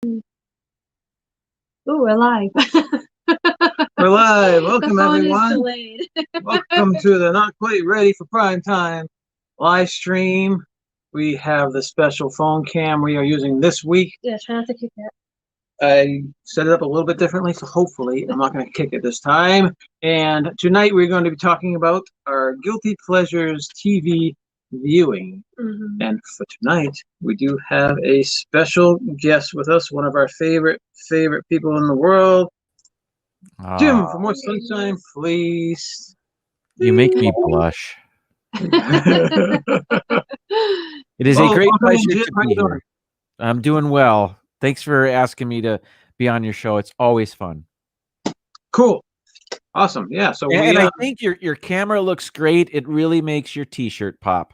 Ooh, we're live. We're live. The Welcome, phone is everyone. delayed. Welcome to the Not Quite Ready for Prime Time live stream. We have the special phone cam we are using this week. Yeah, try not to kick it. I set it up a little bit differently, so hopefully I'm not going to kick it this time. And tonight we're going to be talking about our Guilty Pleasures TV viewing. Mm-hmm. And for tonight, we do have a special guest with us, one of our favorite people in the world. Jim, for more sunshine, please. You make me blush. It is a great welcome in, pleasure Jim. to How be you doing? here. I'm doing well. Thanks for asking me to be on your show. It's always fun. Cool. Awesome. Yeah. So And I think your camera looks great. It really makes your t-shirt pop.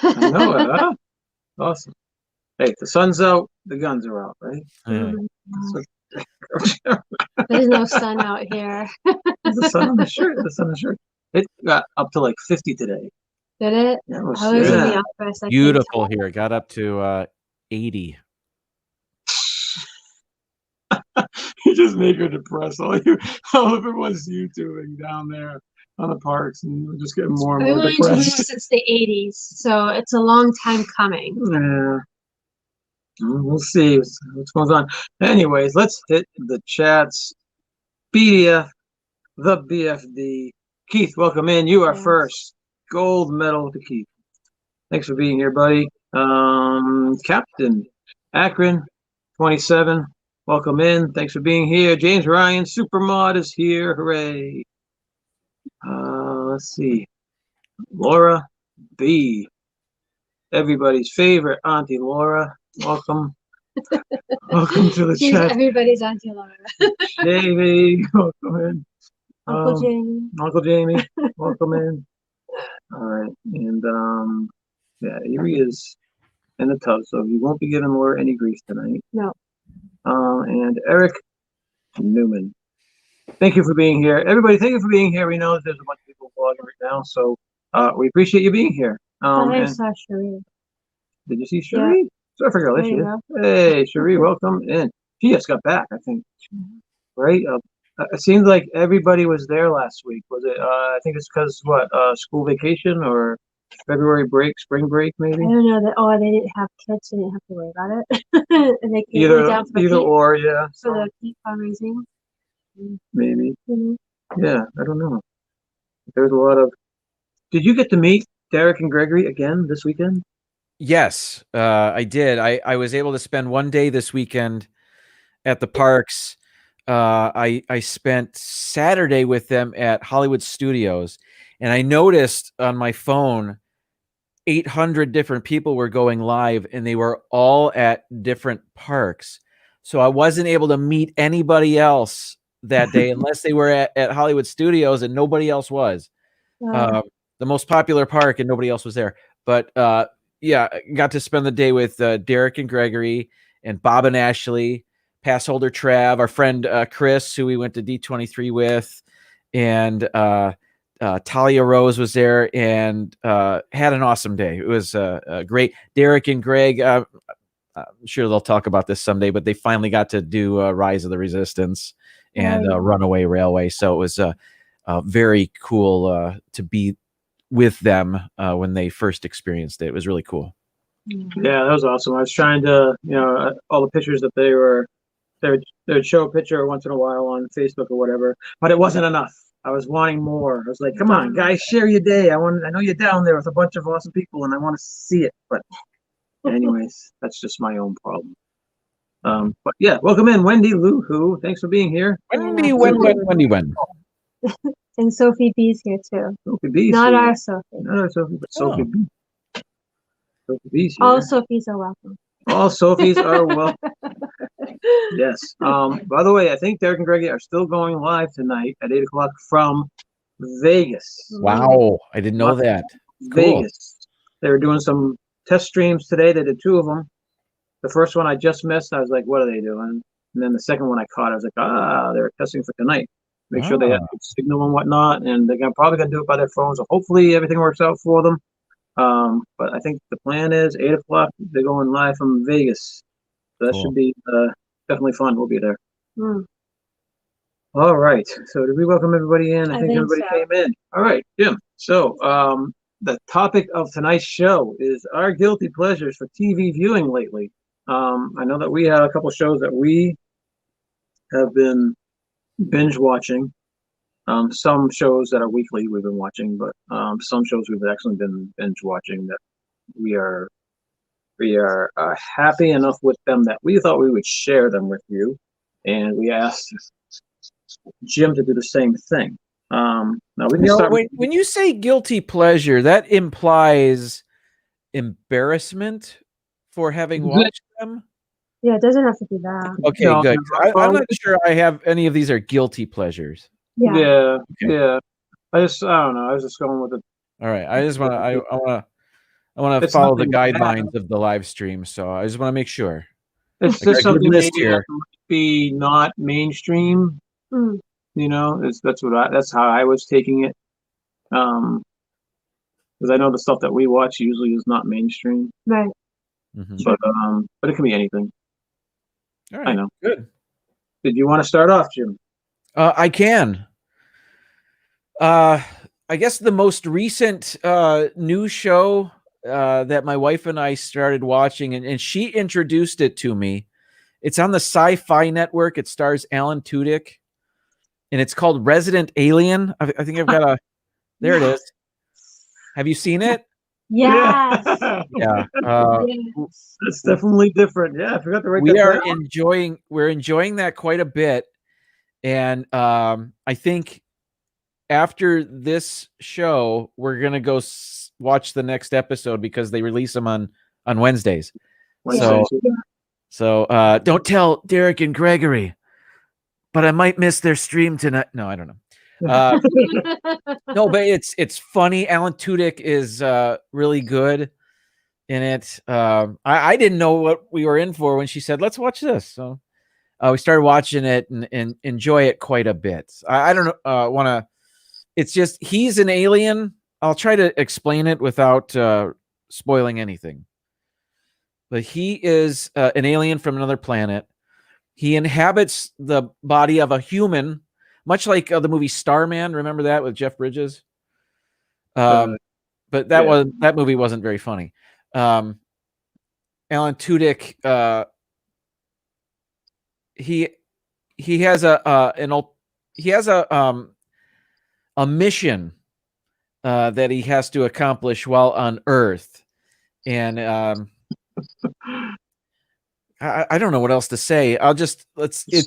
I know it, huh? Awesome. Hey, the sun's out, the guns are out, right? There's no sun out here. There's the sun on the shirt. The sun on the shirt. It got up to like 50 today. Did it? Yeah, I was in the office. Beautiful here. It got up to 80. You just make her depressed. All of it was YouTubing down there on the parks, and we're just getting more and more depressed. Since the 80s, so it's a long time coming. Yeah. We'll see what's going on. Anyways, let's hit the chats. BDF, the BFD. Keith, welcome in. You are first. Gold medal to Keith. Thanks for being here, buddy. Captain Akron, 27. Welcome in. Thanks for being here. James Ryan, Supermod is here. Hooray. Let's see. Laura B. Everybody's favorite Auntie Laura. Welcome. Welcome to the chat. Everybody's Auntie Laura. Jamie, welcome in. Uncle Jamie. Uncle Jamie, welcome in. All right. And yeah, Erie is in the tub, so you won't be giving Laura any grief tonight. No. And Eric Newman. Thank you for being here. Everybody, thank you for being here. We know that there's a bunch of people vlogging right now, so we appreciate you being here. I saw Cherie. Did you see Cherie? Yeah. So I forgot. There she is. Hey, Cherie, welcome in. She just got back, I think. Right? It seemed like everybody was there last week. Was it? I think it's because school vacation or February break, spring break, maybe. I don't know that. Oh, they didn't have kids, so they didn't have to worry about it. And they either or, yeah. For the peak fundraising. Maybe. Yeah, I don't know. There's a lot of. Did you get to meet Derek and Gregory again this weekend? Yes, I did. I was able to spend one day this weekend at the parks. I spent Saturday with them at Hollywood Studios, and I noticed on my phone 800 different people were going live, and they were all at different parks. So I wasn't able to meet anybody else that day unless they were at Hollywood Studios, and nobody else was. The most popular park, and nobody else was there. But yeah, I got to spend the day with Derek and Gregory and Bob and Ashley, pass holder Trav, our friend Chris, who we went to D23 with, and Talia Rose was there, and had an awesome day. It was great. Derek and Greg, I'm sure they'll talk about this someday, but they finally got to do Rise of the Resistance and Runaway Railway. So it was very cool to be with them when they first experienced it. It was really cool. Yeah, that was awesome. I was trying to, all the pictures that they would show a picture once in a while on Facebook or whatever, but it wasn't enough. I was wanting more. I was like, come on, guys, share your day. I know you're down there with a bunch of awesome people and I want to see it. But anyways, that's just my own problem. But yeah, welcome in, Wendy Lou Who. Thanks for being here. Wendy. And Sophie B's here too. Sophie B's Not here. Our Sophie. Not our Sophie, but Sophie B. Sophie B's here. All Sophies are welcome. All Sophies are welcome. Yes. By the way, I think Derek and Gregory are still going live tonight at 8 o'clock from Vegas. Wow, I didn't know that. Vegas. Cool. They were doing some test streams today. They did 2 of them. The first one I just missed. I was like, what are they doing? And then the second one I caught. I was like, they were testing for tonight. Make sure they have good signal and whatnot. And they're probably going to do it by their phone. So hopefully everything works out for them. But I think the plan is 8 o'clock. They're going live from Vegas. That Cool. should be definitely fun. We'll be there. Mm. All right. So did we welcome everybody in? I think think everybody so. came in. All right, Jim. So the topic of tonight's show is our guilty pleasures for TV viewing lately. I know that we have a couple shows that we have been binge watching. Some shows that are weekly we've been watching, but some shows we've actually been binge watching that we are happy enough with them that we thought we would share them with you, and we asked Jim to do the same thing. Now we can start. When you say guilty pleasure, that implies embarrassment for having watched them. Yeah, it doesn't have to be that. Okay, No, good. no, I'm not sure I have any of these are guilty pleasures. Yeah. Yeah. I don't know. I was just going with it. All right. I just want to. I want to It's follow the nothing bad. guidelines of the live stream, so I just want to make sure. It's I got a just good something list maybe here. that might be not mainstream. Mm. You know, that's how I was taking it. Because I know the stuff that we watch usually is not mainstream, Right. Mhm. but it can be anything. All right. I know. Good. Did you want to start off, Jim? I can. I guess the most recent new show that my wife and I started watching, and she introduced it to me. It's on the Sci-Fi Network. It stars Alan Tudyk, and it's called Resident Alien. I think I've got a. There it is. Have you seen it? Yes. Yeah. Yes. It's definitely different. Yeah, I forgot to write We that are down. we're enjoying that quite a bit, and I think after this show we're gonna go watch the next episode because they release them on Wednesdays. So don't tell Derek and Gregory, but I might miss their stream tonight. No, I don't know. No, but it's funny. Alan Tudyk is really good in it. I didn't know what we were in for when she said, let's watch this. So we started watching it and enjoy it quite a bit. I don't want to, it's just, he's an alien. I'll try to explain it without spoiling anything. But he is an alien from another planet. He inhabits the body of a human, much like the movie Starman. Remember that with Jeff Bridges? But that movie wasn't very funny. Alan Tudyk, he has a mission that he has to accomplish while on Earth, and I don't know what else to say. It's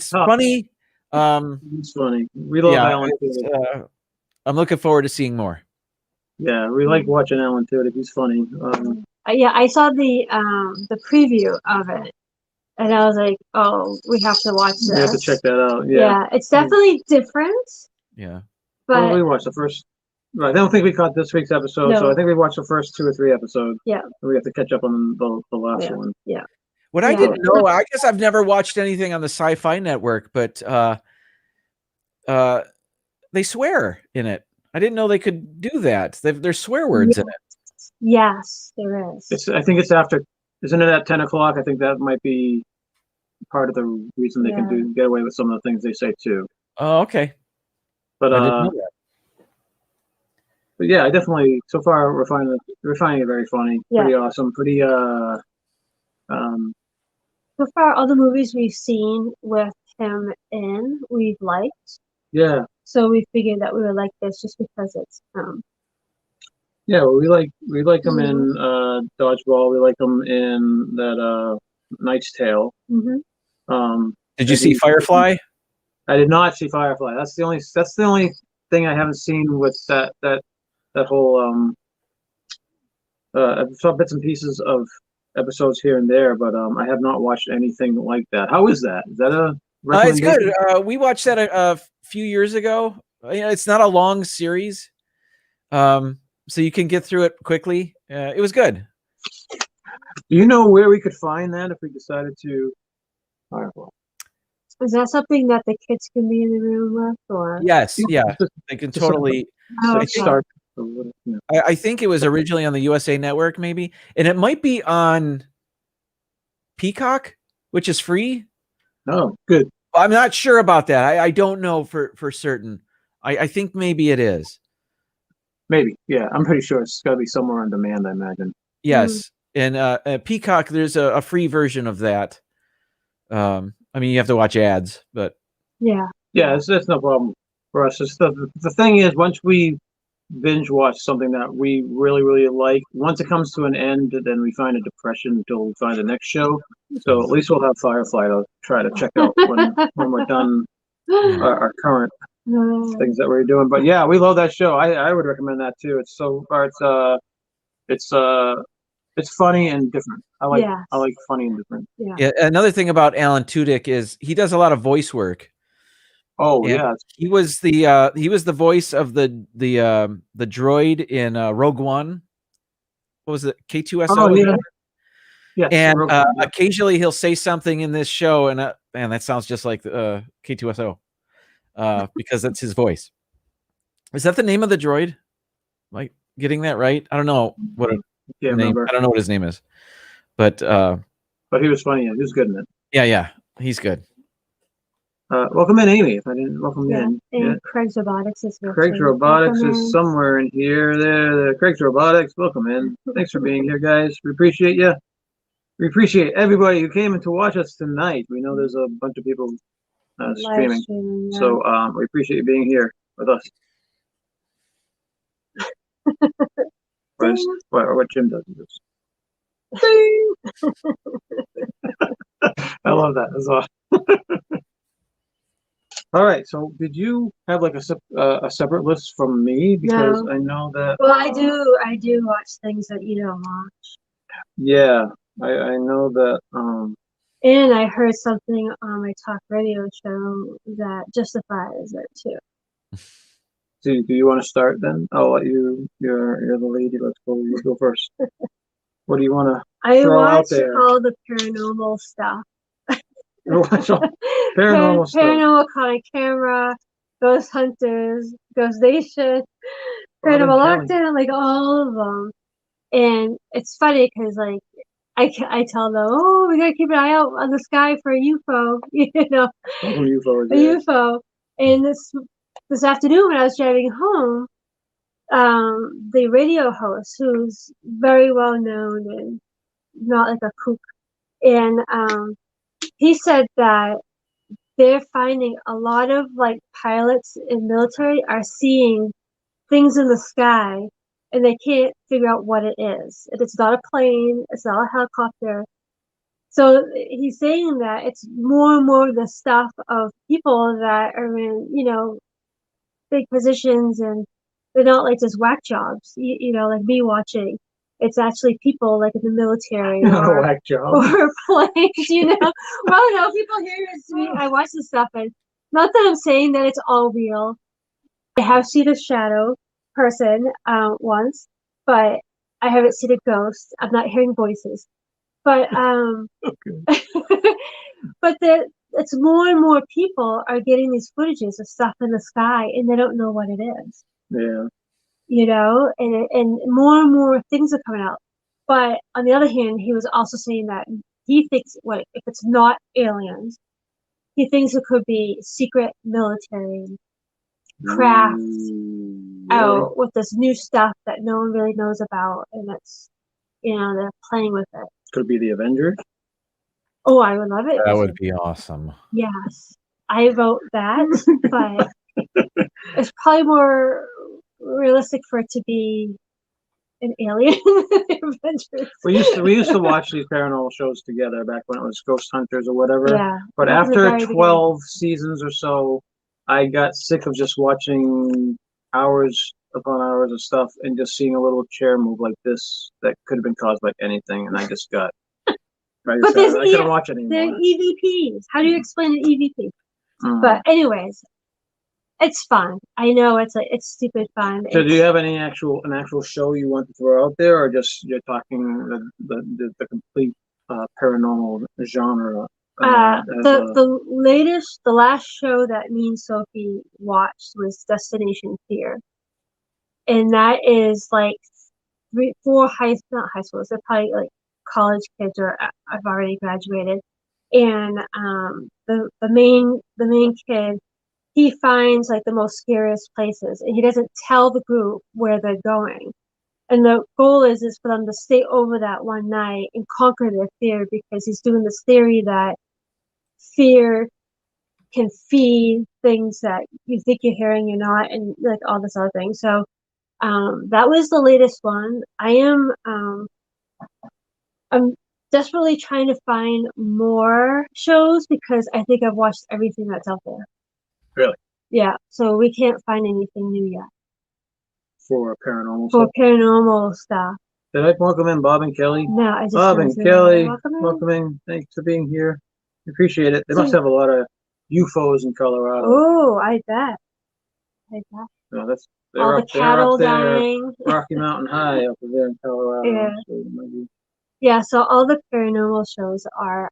funny. It's funny. We love Alan Tudyk. I'm looking forward to seeing more. Yeah, we like watching Alan Tudyk. He's funny. Yeah, I saw the preview of it, and I was like, "Oh, we have to watch this. We have to check that out." Yeah, it's definitely different. Yeah, but we watched the first. I don't think we caught this week's episode, so I think we watched the first 2 or 3 episodes. Yeah, we have to catch up on the last one. Yeah. What I didn't know, I guess I've never watched anything on the Sci-Fi Network, but they swear in it. I didn't know they could do that. There's swear words in it. Yes, there is. I think it's after. Isn't it at 10 o'clock? I think that might be part of the reason they can get away with some of the things they say too. Oh, okay. But I didn't know that. But yeah, I definitely so far we're finding it very funny, pretty awesome, pretty So far, all the movies we've seen with him in, we've liked. Yeah. So we figured that we would like this just because it's Yeah, well, we like him in Dodgeball. We like him in that Knight's Tale. Did you see Firefly? I did not see Firefly. That's the only thing I haven't seen with that whole I saw bits and pieces of episodes here and there, but I have not watched anything like that. How is that? Is that a it's good. We watched that a few years ago. It's not a long series, so you can get through it quickly. It was good. Do you know where we could find that if we decided to? Firefly. Is that something that the kids can be in the room with, or? Yes, yeah, they can totally. Start. I think it was originally on the USA Network, maybe, and it might be on Peacock. which is free. Oh, good. I'm not sure about that. I don't know for certain. I think maybe it is. Maybe. Yeah, I'm pretty sure it's got to be somewhere on demand, I imagine. Yes. And Peacock, there's a free version of that. I mean, you have to watch ads, but Yeah. Yeah, it's no problem for us. It's the thing is, once we binge watch something that we really, really like, once it comes to an end, then we find a depression until we find the next show. So at least we'll have Firefly to try to check out when we're done our current things that we're doing. But yeah, we love that show. I would recommend that too. It's so it's it's funny and different. I like funny and different. Yeah. Another thing about Alan Tudyk is he does a lot of voice work. Oh And yeah, he was the voice of the droid in Rogue One. What was it? K2SO. Oh yeah, yeah. And occasionally he'll say something in this show, and man, that sounds just like K2SO, because that's his voice. Is that the name of the droid? Like getting that right? I don't know what name. Remember. I don't know what his name is, but he was funny. He was good in it. Yeah, he's good. Welcome in, Amy. If I didn't welcome in, and Craig's Robotics is here. Craig's Robotics is somewhere in here. There. Craig's Robotics. Welcome in. Thanks for being here, guys. We appreciate you. We appreciate everybody who came in to watch us tonight. We know there's a bunch of people streaming, so we appreciate you being here with us. What Jim does is I love that as well. All right. So, did you have like a separate list from me? Because I know that. Well, I do watch things that you don't watch. Yeah, I know that. And I heard something on my talk radio show that justifies it too. Do you want to start then? I'll let you. You're the lady. Let's go. You go first. What do you want to throw out there? I watch all the paranormal stuff. Paranormal stuff. Paranormal Caught Camera, Ghost Hunters, Ghost Nation, Paranormal Lockdown, like all of them. And it's funny because like I tell them, oh, we gotta keep an eye out on the sky for a UFO, UFOs, a UFO. And this afternoon when I was driving home, the radio host, who's very well known and not like a kook, and he said that they're finding a lot of like pilots in military are seeing things in the sky and they can't figure out what it is. It's not a plane, it's not a helicopter. So he's saying that it's more and more the stuff of people that are in, big positions, and they're not like just whack jobs, like me watching. It's actually people like in the military or whack job. Or planes, Well, no, people hear it. I watch this stuff, and not that I'm saying that it's all real. I have seen a shadow person once, but I haven't seen a ghost. I'm not hearing voices, but but it's more and more people are getting these footages of stuff in the sky, and they don't know what it is. Yeah. And more and more things are coming out. But on the other hand, he was also saying that he thinks, if it's not aliens, he thinks it could be secret military crafts out with this new stuff that no one really knows about, and it's they're playing with it. Could it be the Avengers? Oh, I would love it. That would be awesome. Yes, I vote that, but it's probably more realistic for it to be an alien. we used to watch these paranormal shows together back when it was Ghost Hunters or whatever. Yeah. But after 12 seasons or so, I got sick of just watching hours upon hours of stuff and just seeing a little chair move like this that could have been caused by anything, and I just got. I couldn't watch it anymore. They're EVPs. How do you explain an EVP? But anyways, it's fun. I know it's stupid fun. So do you have an actual show you want to throw out there, or just you're talking the complete paranormal genre? The last show that me and Sophie watched was Destination Fear, and that is like 4 not high schools. They're probably like college kids, or I've already graduated, and the main kid, he finds like the most scariest places, and he doesn't tell the group where they're going. And the goal is for them to stay over that one night and conquer their fear, because he's doing this theory that fear can feed things that you think you're hearing, you're not, and like all this other thing. So that was the latest one. I'm desperately trying to find more shows because I think I've watched everything that's out there. Really? Yeah, so we can't find anything new yet. For paranormal For stuff. paranormal stuff. Did I welcome in Bob and Kelly? No, I just Bob and said, Kelly, welcome in. Thanks for being here. Appreciate it. They So- must have a lot of UFOs in Colorado. Oh, I bet. No, they're All the up, they're cattle up there, dying. Rocky Mountain High up there in Colorado. Yeah. So it might be- Yeah, so all the paranormal shows are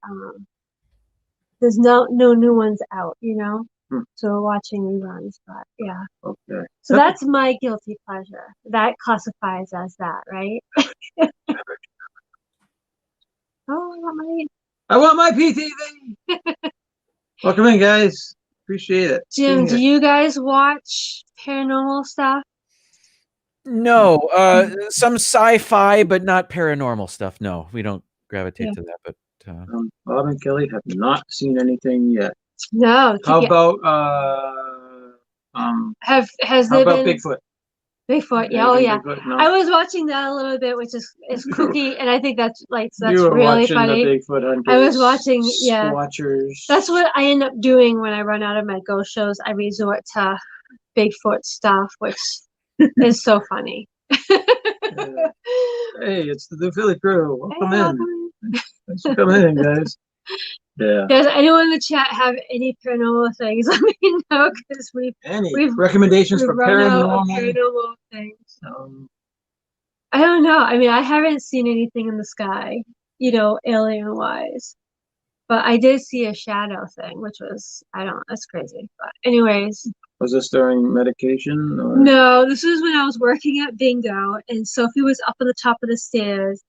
there's no new ones out, you know? Hmm. So we're watching reruns, but yeah. Okay. So that's my guilty pleasure. That classifies as that, right? Oh, I want my PTV. Welcome in, guys. Appreciate it. Jim, Being do here. you guys watch paranormal stuff? No, some sci-fi, but not paranormal stuff. No, we don't gravitate Yeah. to that. But Bob and Kelly have not seen anything yet. No. How about has how there about been Bigfoot? Bigfoot? Yeah, oh yeah. Bigfoot? No. I was watching that a little bit, which is kooky, and I think that's You were really watching funny. the Bigfoot hunters. I was watching, yeah. Squatchers. That's what I end up doing when I run out of my ghost shows. I resort to Bigfoot stuff, which is so funny. Hey, it's the Philly crew. Welcome Hey, in. welcome. Thanks for coming in, guys. Yeah. Does anyone in the chat have any paranormal things? Let me know, because Any we've recommendations for run out of paranormal? paranormal things. I don't know. I mean, I haven't seen anything in the sky, alien wise. But I did see a shadow thing, which was, I don't know, that's crazy. But anyways. Was this during medication? Or? No, this was when I was working at Bingo, and Sophie was up on the top of the stairs,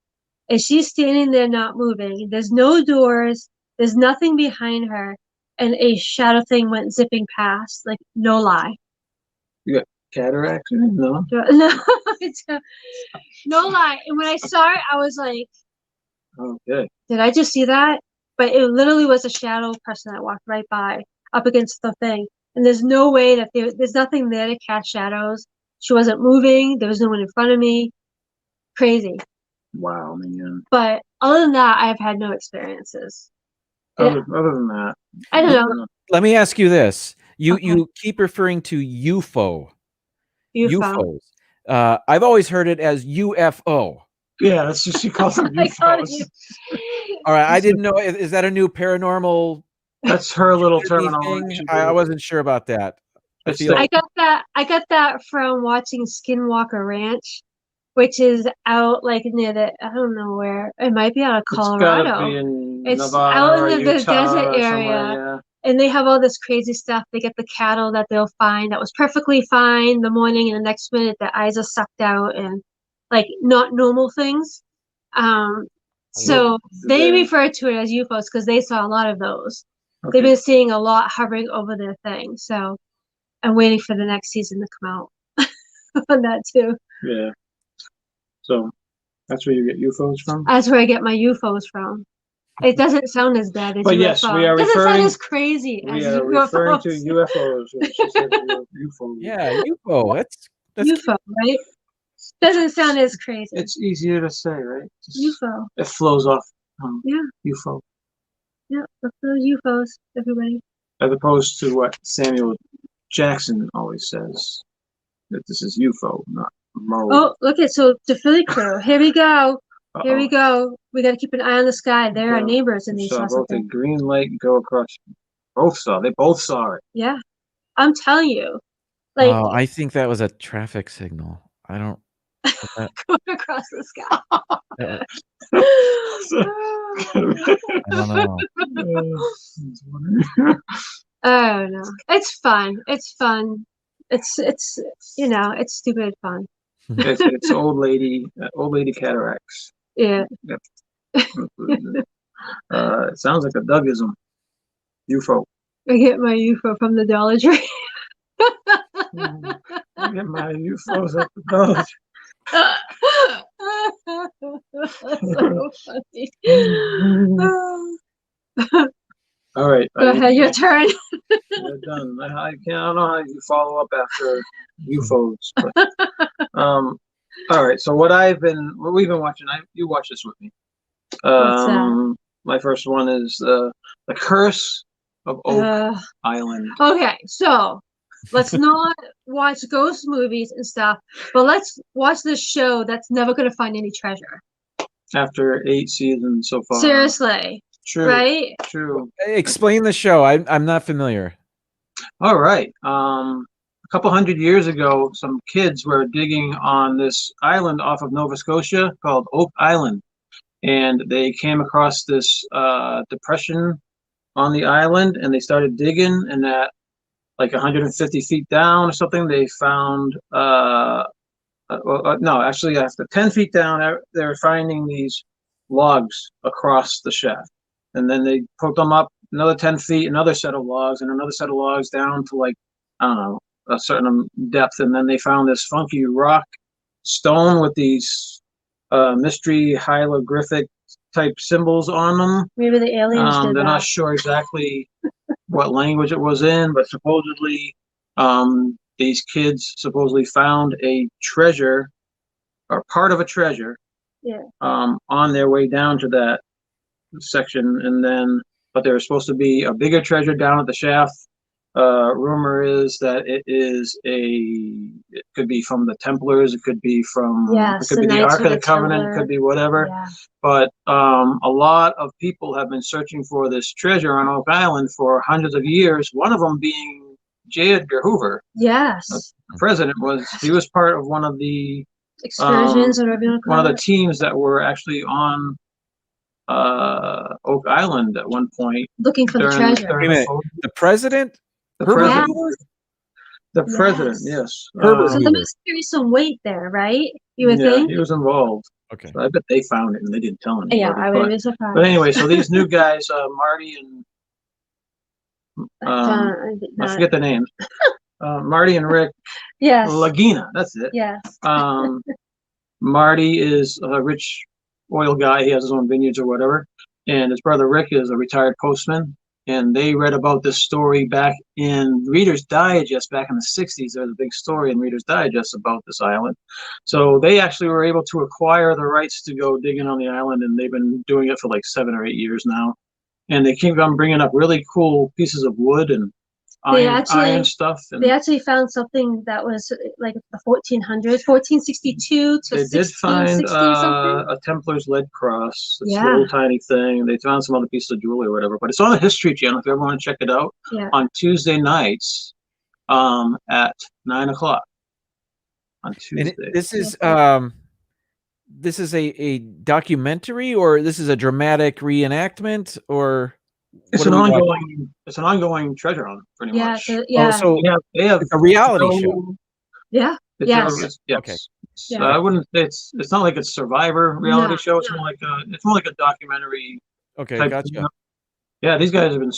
and she's standing there not moving. There's no doors, there's nothing behind her, and a shadow thing went zipping past, like, no lie. You got cataracts? No. No, no lie. And when I saw it, I was like, okay. Did I just see that? But it literally was a shadow person that walked right by, up against the thing. And there's no way that there's nothing there to cast shadows. She wasn't moving. There was no one in front of me. Crazy. Wow, man. But other than that, I've had no experiences. Other than that, I don't know. let me ask you this: you keep referring to UFO. UFOs. I've always heard it as UFO. Yeah, that's just she calls them UFOs. All right, I didn't know. Is that a new paranormal? That's her little terminology. I wasn't sure about that. I got that from watching Skinwalker Ranch, which is out like near I don't know where. It might be out of Colorado. It's gotta be in Nevada out in the desert area. And they have all this crazy stuff. They get the cattle that they'll find that was perfectly fine the morning, and the next minute the eyes are sucked out, and like not normal things. So they refer to it as UFOs because they saw a lot of those. Okay. They've been seeing a lot hovering over their thing. So I'm waiting for the next season to come out on that too. Yeah. So that's where you get UFOs from? That's where I get my UFOs from. It doesn't sound as bad as but UFO. Yes, we are it doesn't referring, sound as crazy we as are UFOs. referring to UFOs. She said UFO. Yeah, UFO. That's UFO, right? Doesn't sound as crazy. It's easier to say, right? Just, UFO. It flows off. Yeah. UFO. Yeah, look for those UFOs, everybody. As opposed to what Samuel Jackson always says, that this is UFO, not Mo. Oh, look at the Philly crew. Here we go. Here we go. We got to keep an eye on the sky. They're our neighbors, and they saw both a green light go across. They both saw it. Yeah, I'm telling you. Like, I think that was a traffic signal. I don't. going across the sky. I don't know. Oh no, it's fun. It's fun. It's it's stupid fun. It's old lady cataracts. Yeah. Yep. It sounds like a Dougism. UFO. I get my UFO from the Dollar Tree. I get my UFOs at the Dollar So funny. All right. Go ahead, your turn. You're done. I don't know how you follow up after UFOs. But, all right. So what we've been watching. You watch this with me. What's that? My first one is the Curse of Oak Island. Okay, so let's not watch ghost movies and stuff, but let's watch this show that's never gonna find any treasure. After 8 seasons so far. Seriously. True. Right? True. Explain the show. I'm not familiar. All right. A couple hundred years ago, some kids were digging on this island off of Nova Scotia called Oak Island, and they came across this depression on the island, and they started digging, and at like 150 feet down or something, they found no, actually after 10 feet down, they're finding these logs across the shaft, and then they put them up another 10 feet, another set of logs, and another set of logs down to like, I don't know, a certain depth, and then they found this funky rock stone with these mystery hieroglyphic type symbols on them. Maybe the aliens did They're that. not sure exactly what language it was in, but supposedly these kids supposedly found a treasure or part of a treasure on their way down to that section, and then but there was supposed to be a bigger treasure down at the shaft. Rumor is that it could be from the Templars, it could be from it could be the Ark of the Covenant, it could be whatever. Yeah. But a lot of people have been searching for this treasure on Oak Island for hundreds of years. One of them being J. Edgar Hoover. Yes. The president he was part of one of the excursions or whatever you want to call one of the it. teams that were actually on Oak Island at one point. Looking for the treasure. Wait a minute. The president? The Herbert president. Hoover? The president, yes. Herbert So Hoover. there must be some weight there, right? You would Yeah, think? he was involved. Okay. So I bet they found it and they didn't tell anybody. Yeah, I would be surprised. But anyway, so these new guys, Marty and I forget the names. Marty and Rick. Yes. Lagina, that's it. Yes. Marty is a rich oil guy. He has his own vineyards or whatever. And his brother Rick is a retired postman. And they read about this story back in Reader's Digest back in the 60s. There was a big story in Reader's Digest about this island. So they actually were able to acquire the rights to go digging on the island, and they've been doing it for like 7 or 8 years now. And they keep on bringing up really cool pieces of wood and iron stuff. And they actually found something that was like the 1400s, 1462 to 1660 they did find or something. a Templar's lead cross. It's a little tiny thing. They found some other pieces of jewelry or whatever. But it's on the History Channel if you ever want to check it out. Yeah. On Tuesday nights at 9 o'clock. On Tuesday. And this is a documentary, or this is a dramatic reenactment, or it's an ongoing treasure hunt, pretty much. Yeah. So they have it's a reality show. Yeah. Yes. Okay. I wouldn't say it's not like a Survivor reality show. It's more like a documentary. Okay, type gotcha. thing. Yeah, these guys have been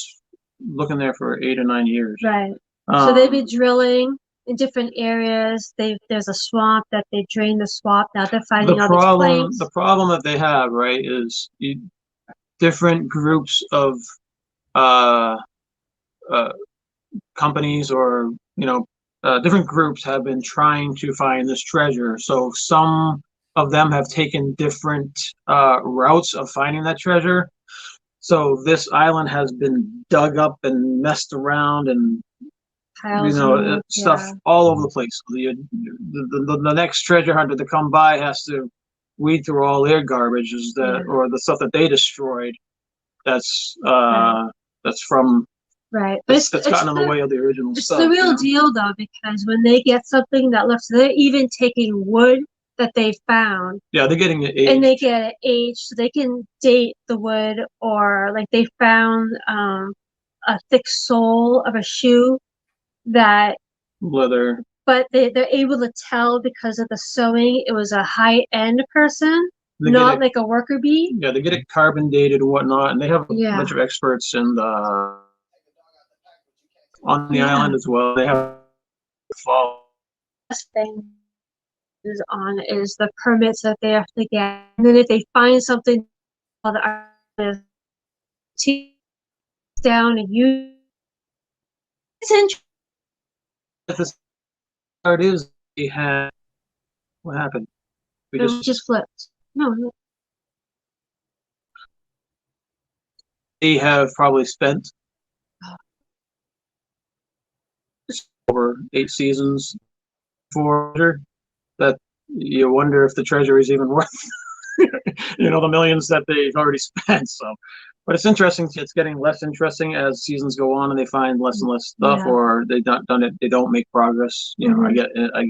looking there for 8 or 9 years. Right. So they've been drilling in different areas. There's a swamp that they drained the swamp. Now they're finding all these claims. The problem that they have, right, is different groups of companies or different groups have been trying to find this treasure. So some of them have taken different routes of finding that treasure. So this island has been dug up and messed around and stuff all over the place. The next treasure hunter to come by has to weed through all their garbage or the stuff that they destroyed. That's from right, but it's gotten in the way of the original stuff. It's the real deal though, because when they get something that looks, they're even taking wood that they found. Yeah, they're getting it aged. And they get it aged, so they can date the wood, or like they found a thick sole of a shoe that leather. But they're able to tell because of the sewing, it was a high-end person. They not get it, like a worker bee. yeah, they get it carbon dated and whatnot, and they have a Yeah. bunch of experts on the Yeah. island as well. They have Last thing is on is the permits that they have to get, and then if they find something, all the artists take down and use. It's interesting. the start is they had what happened? We It just flipped. No, they have probably spent over 8 seasons for that. You wonder if the treasure is even worth the millions that they've already spent. So, but it's interesting. It's getting less interesting as seasons go on, and they find less and less stuff, Yeah. or they've not done it. They don't make progress. I get I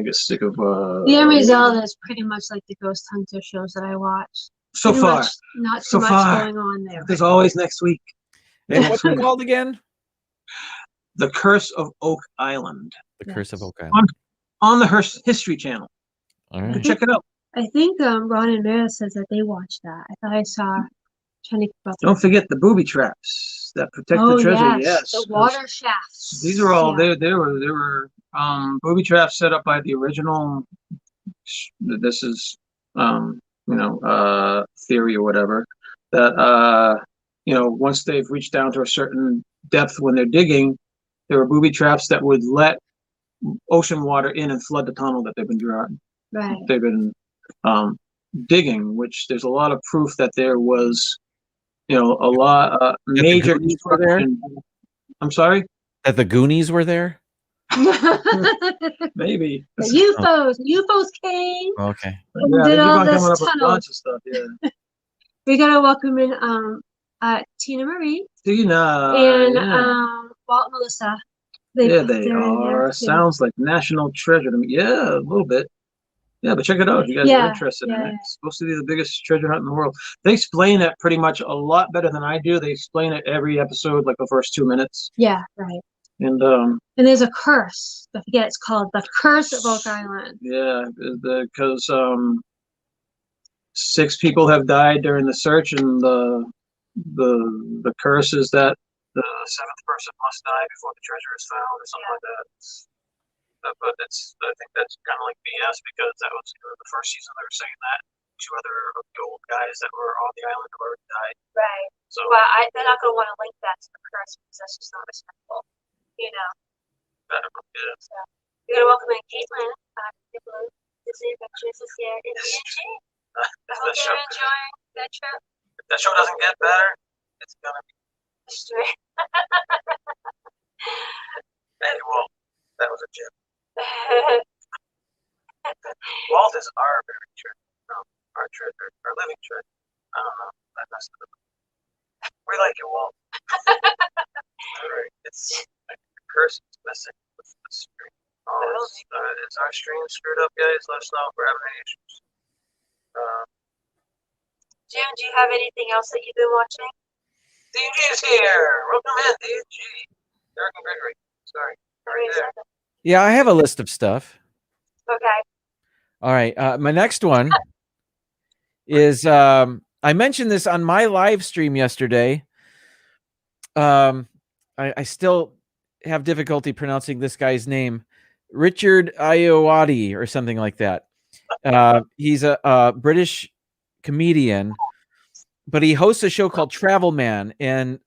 get sick of the Amazola is pretty much like the ghost hunter shows that I watch. so Pretty far. much not too So much far. going on there. There's always next week. And what's it called again? The Curse of Oak Island The Curse of Oak Island. on the History Channel. All right. Check it out. I think Ron and Mara says that they watched that. I thought I saw trying to keep up. Don't forget the booby traps that protect the treasure. Yes, the water shafts. these are all they were booby traps set up by the original. This is theory or whatever that once they've reached down to a certain depth when they're digging, there were booby traps that would let ocean water in and flood the tunnel that they've been drawing. Right. They've been digging, which there's a lot of proof that there was, a lot major Goonies were there? construction. I'm sorry? That the Goonies were there? Maybe. The UFOs came. Okay. Yeah, they did keep all on this coming up with a tunnel. bunch of stuff, yeah. We gotta welcome in Tina Marie Tina, and yeah. Walt and Melissa. They they're in are. there, too. Sounds like national treasure to me. Yeah, a little bit. Yeah, but check it out if you guys are interested in it. It's supposed to be the biggest treasure hunt in the world. They explain it pretty much a lot better than I do. They explain it every episode, like the first 2 minutes. Yeah, right. And there's a curse. I forget it's called the Curse of Oak Island. Yeah, because 6 people have died during the search, and the curse is that the 7th person must die before the treasure is found, or something like that. But I think that's kind of like BS, because that was the first season they were saying that 2 other of the old guys that were on the island have already died. Right. So, well, they're not going to want to link that to the curse because that's just not respectful. Yeah. So, we're going to welcome in Caitlin, Disney Adventures this year in DNG. I hope you're enjoying that trip. If that show doesn't get better, it's gonna be straight. Hey, Walt, that was a joke. Walt is our very treasure, our treasure, our living treasure. I don't know. I messed it up. We like you, Walt. All right, it's like the curse is messing with the stream. Is our stream screwed up, guys? Let us know if we're having any issues. Jim, do you have anything else that you've been watching? DG is here. Welcome in, DG. Eric and Gregory. Sorry. Right there. Yeah, I have a list of stuff. Okay. All right. My next one is I mentioned this on my live stream yesterday. I still have difficulty pronouncing this guy's name. Richard Ayoade or something like that. He's a British comedian, but he hosts a show called Travel Man, and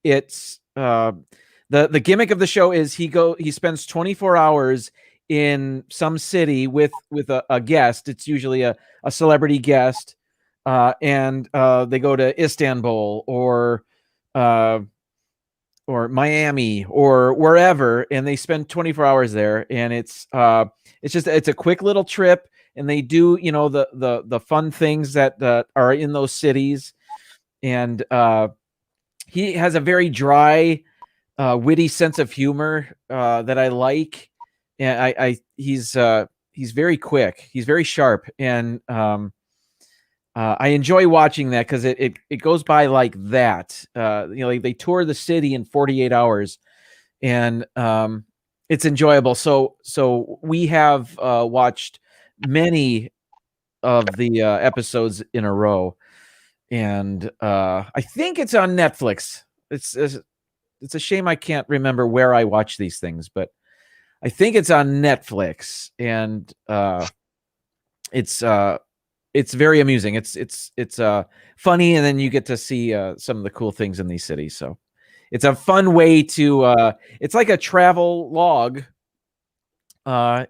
it's the gimmick of the show is he spends 24 hours in some city with a guest. It's usually a celebrity guest, and they go to Istanbul or Miami or wherever, and they spend 24 hours there, and it's a quick little trip, and they do the fun things that are in those cities, and he has a very dry, witty sense of humor that I like, and he's very quick, he's very sharp, and I enjoy watching that because it goes by like that. Like they tour the city in 48 hours, and it's enjoyable. So we have watched many of the episodes in a row, and I think it's on Netflix. It's a shame I can't remember where I watch these things, but I think it's on Netflix, and it's very amusing. It's funny, and then you get to see some of the cool things in these cities. So it's a fun way to it's like a travel log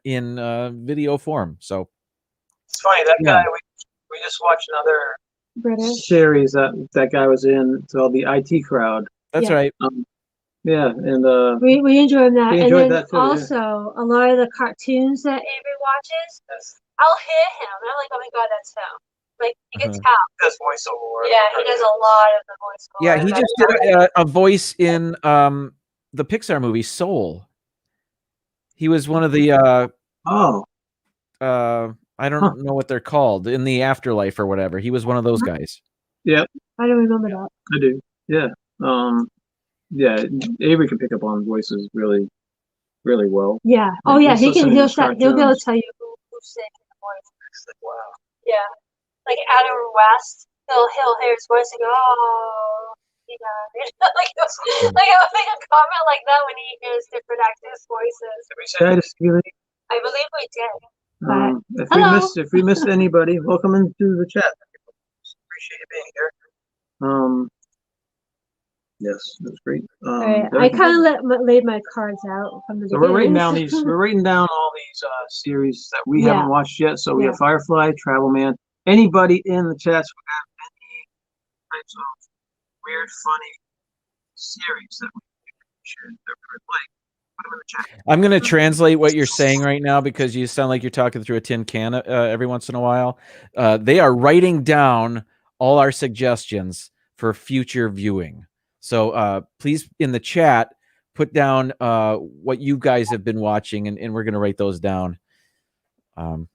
in video form. So It's funny that Yeah. guy. We just watched another British. series that guy was in. It's called the IT Crowd. that's Yeah. right. Yeah, and We enjoyed that. We And enjoyed then that too, yeah. also a lot of the cartoons that Avery watches, I'll hear him. And I'm like, oh my god, that's him. Like you can tell. that's voiceover. Yeah, he does a lot of the voice. Yeah, he just did a voice in the Pixar movie Soul. He was one of the Oh, I don't know what they're called, in the afterlife or whatever. He was one of those guys. yep, I don't remember that. I do. Yeah. Yeah, Avery can pick up on voices really, really well. Yeah. Oh Like, yeah, he's listening to he'll his be able to cartoons. tell you who's saying the voice. It's like, wow. Yeah. Like Adam West, he'll hear his voice and go, oh, you know, like I'll make a comment like that when he hears different actors' voices. Did we say hi to Stevie? I believe we did. If we missed anybody, welcome into the chat. Appreciate you being here. Yes, that's great. Right. I kind of laid my cards out from the So beginning. we're writing down all these series that we Yeah. haven't watched yet. So we Yeah. have Firefly, Travel Man. Anybody in the chats who have any types of weird, funny series that we should like, put them in the chat. I'm going to translate what you're saying right now because you sound like you're talking through a tin can every once in a while. They are writing down all our suggestions for future viewing. So please, in the chat, put down what you guys have been watching, and we're going to write those down.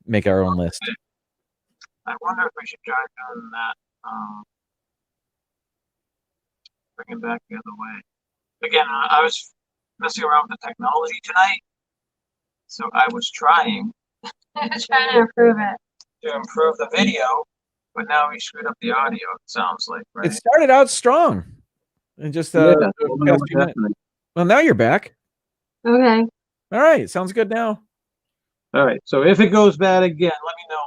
Make our own list. I wonder if we should try doing that. Bring it back the other way. Again, I was messing around with the technology tonight, so I was trying trying to improve it. to improve the video, but now we screwed up the audio. It sounds like, right? It started out strong, and just Yeah, the past few minutes. Well, now you're back. Okay. All right, sounds good now. All right. So if it goes bad again, let me know.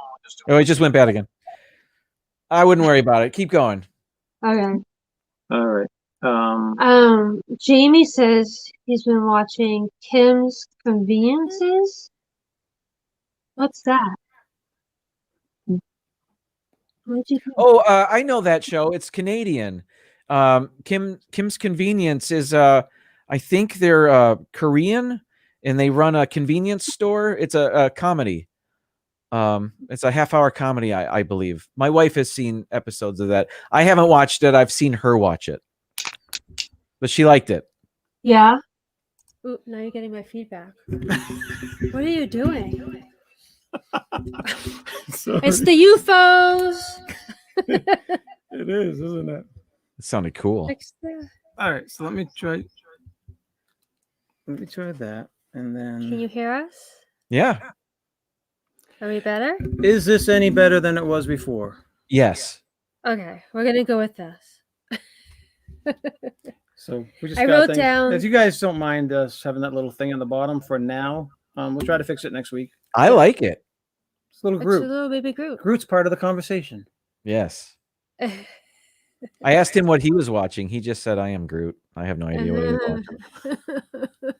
Oh, it just went bad again. I wouldn't worry about it. Keep going. Okay. All right. Jamie says he's been watching Kim's Conveniences. What's that? What'd you think? Oh, I know that show. It's Canadian. Kim's Convenience is I think they're Korean, and they run a convenience store. It's a comedy. It's a half-hour comedy, I believe. My wife has seen episodes of that. I haven't watched it. I've seen her watch it, but she liked it. Yeah. Ooh, now you're getting my feedback. What are you doing? It's the UFOs. It is, isn't it? It sounded cool. All right, so let me try that, and then. Can you hear us? Yeah. Are we better? Is this any better than it was before? Yes. Okay, we're gonna go with this. So we just I got wrote things. down- If you guys don't mind us having that little thing on the bottom for now, we'll try to fix it next week. I like it. It's a little It's group. a little baby group. Groot's part of the conversation. Yes. I asked him what he was watching. He just said, "I am Groot." I have no idea what he was watching.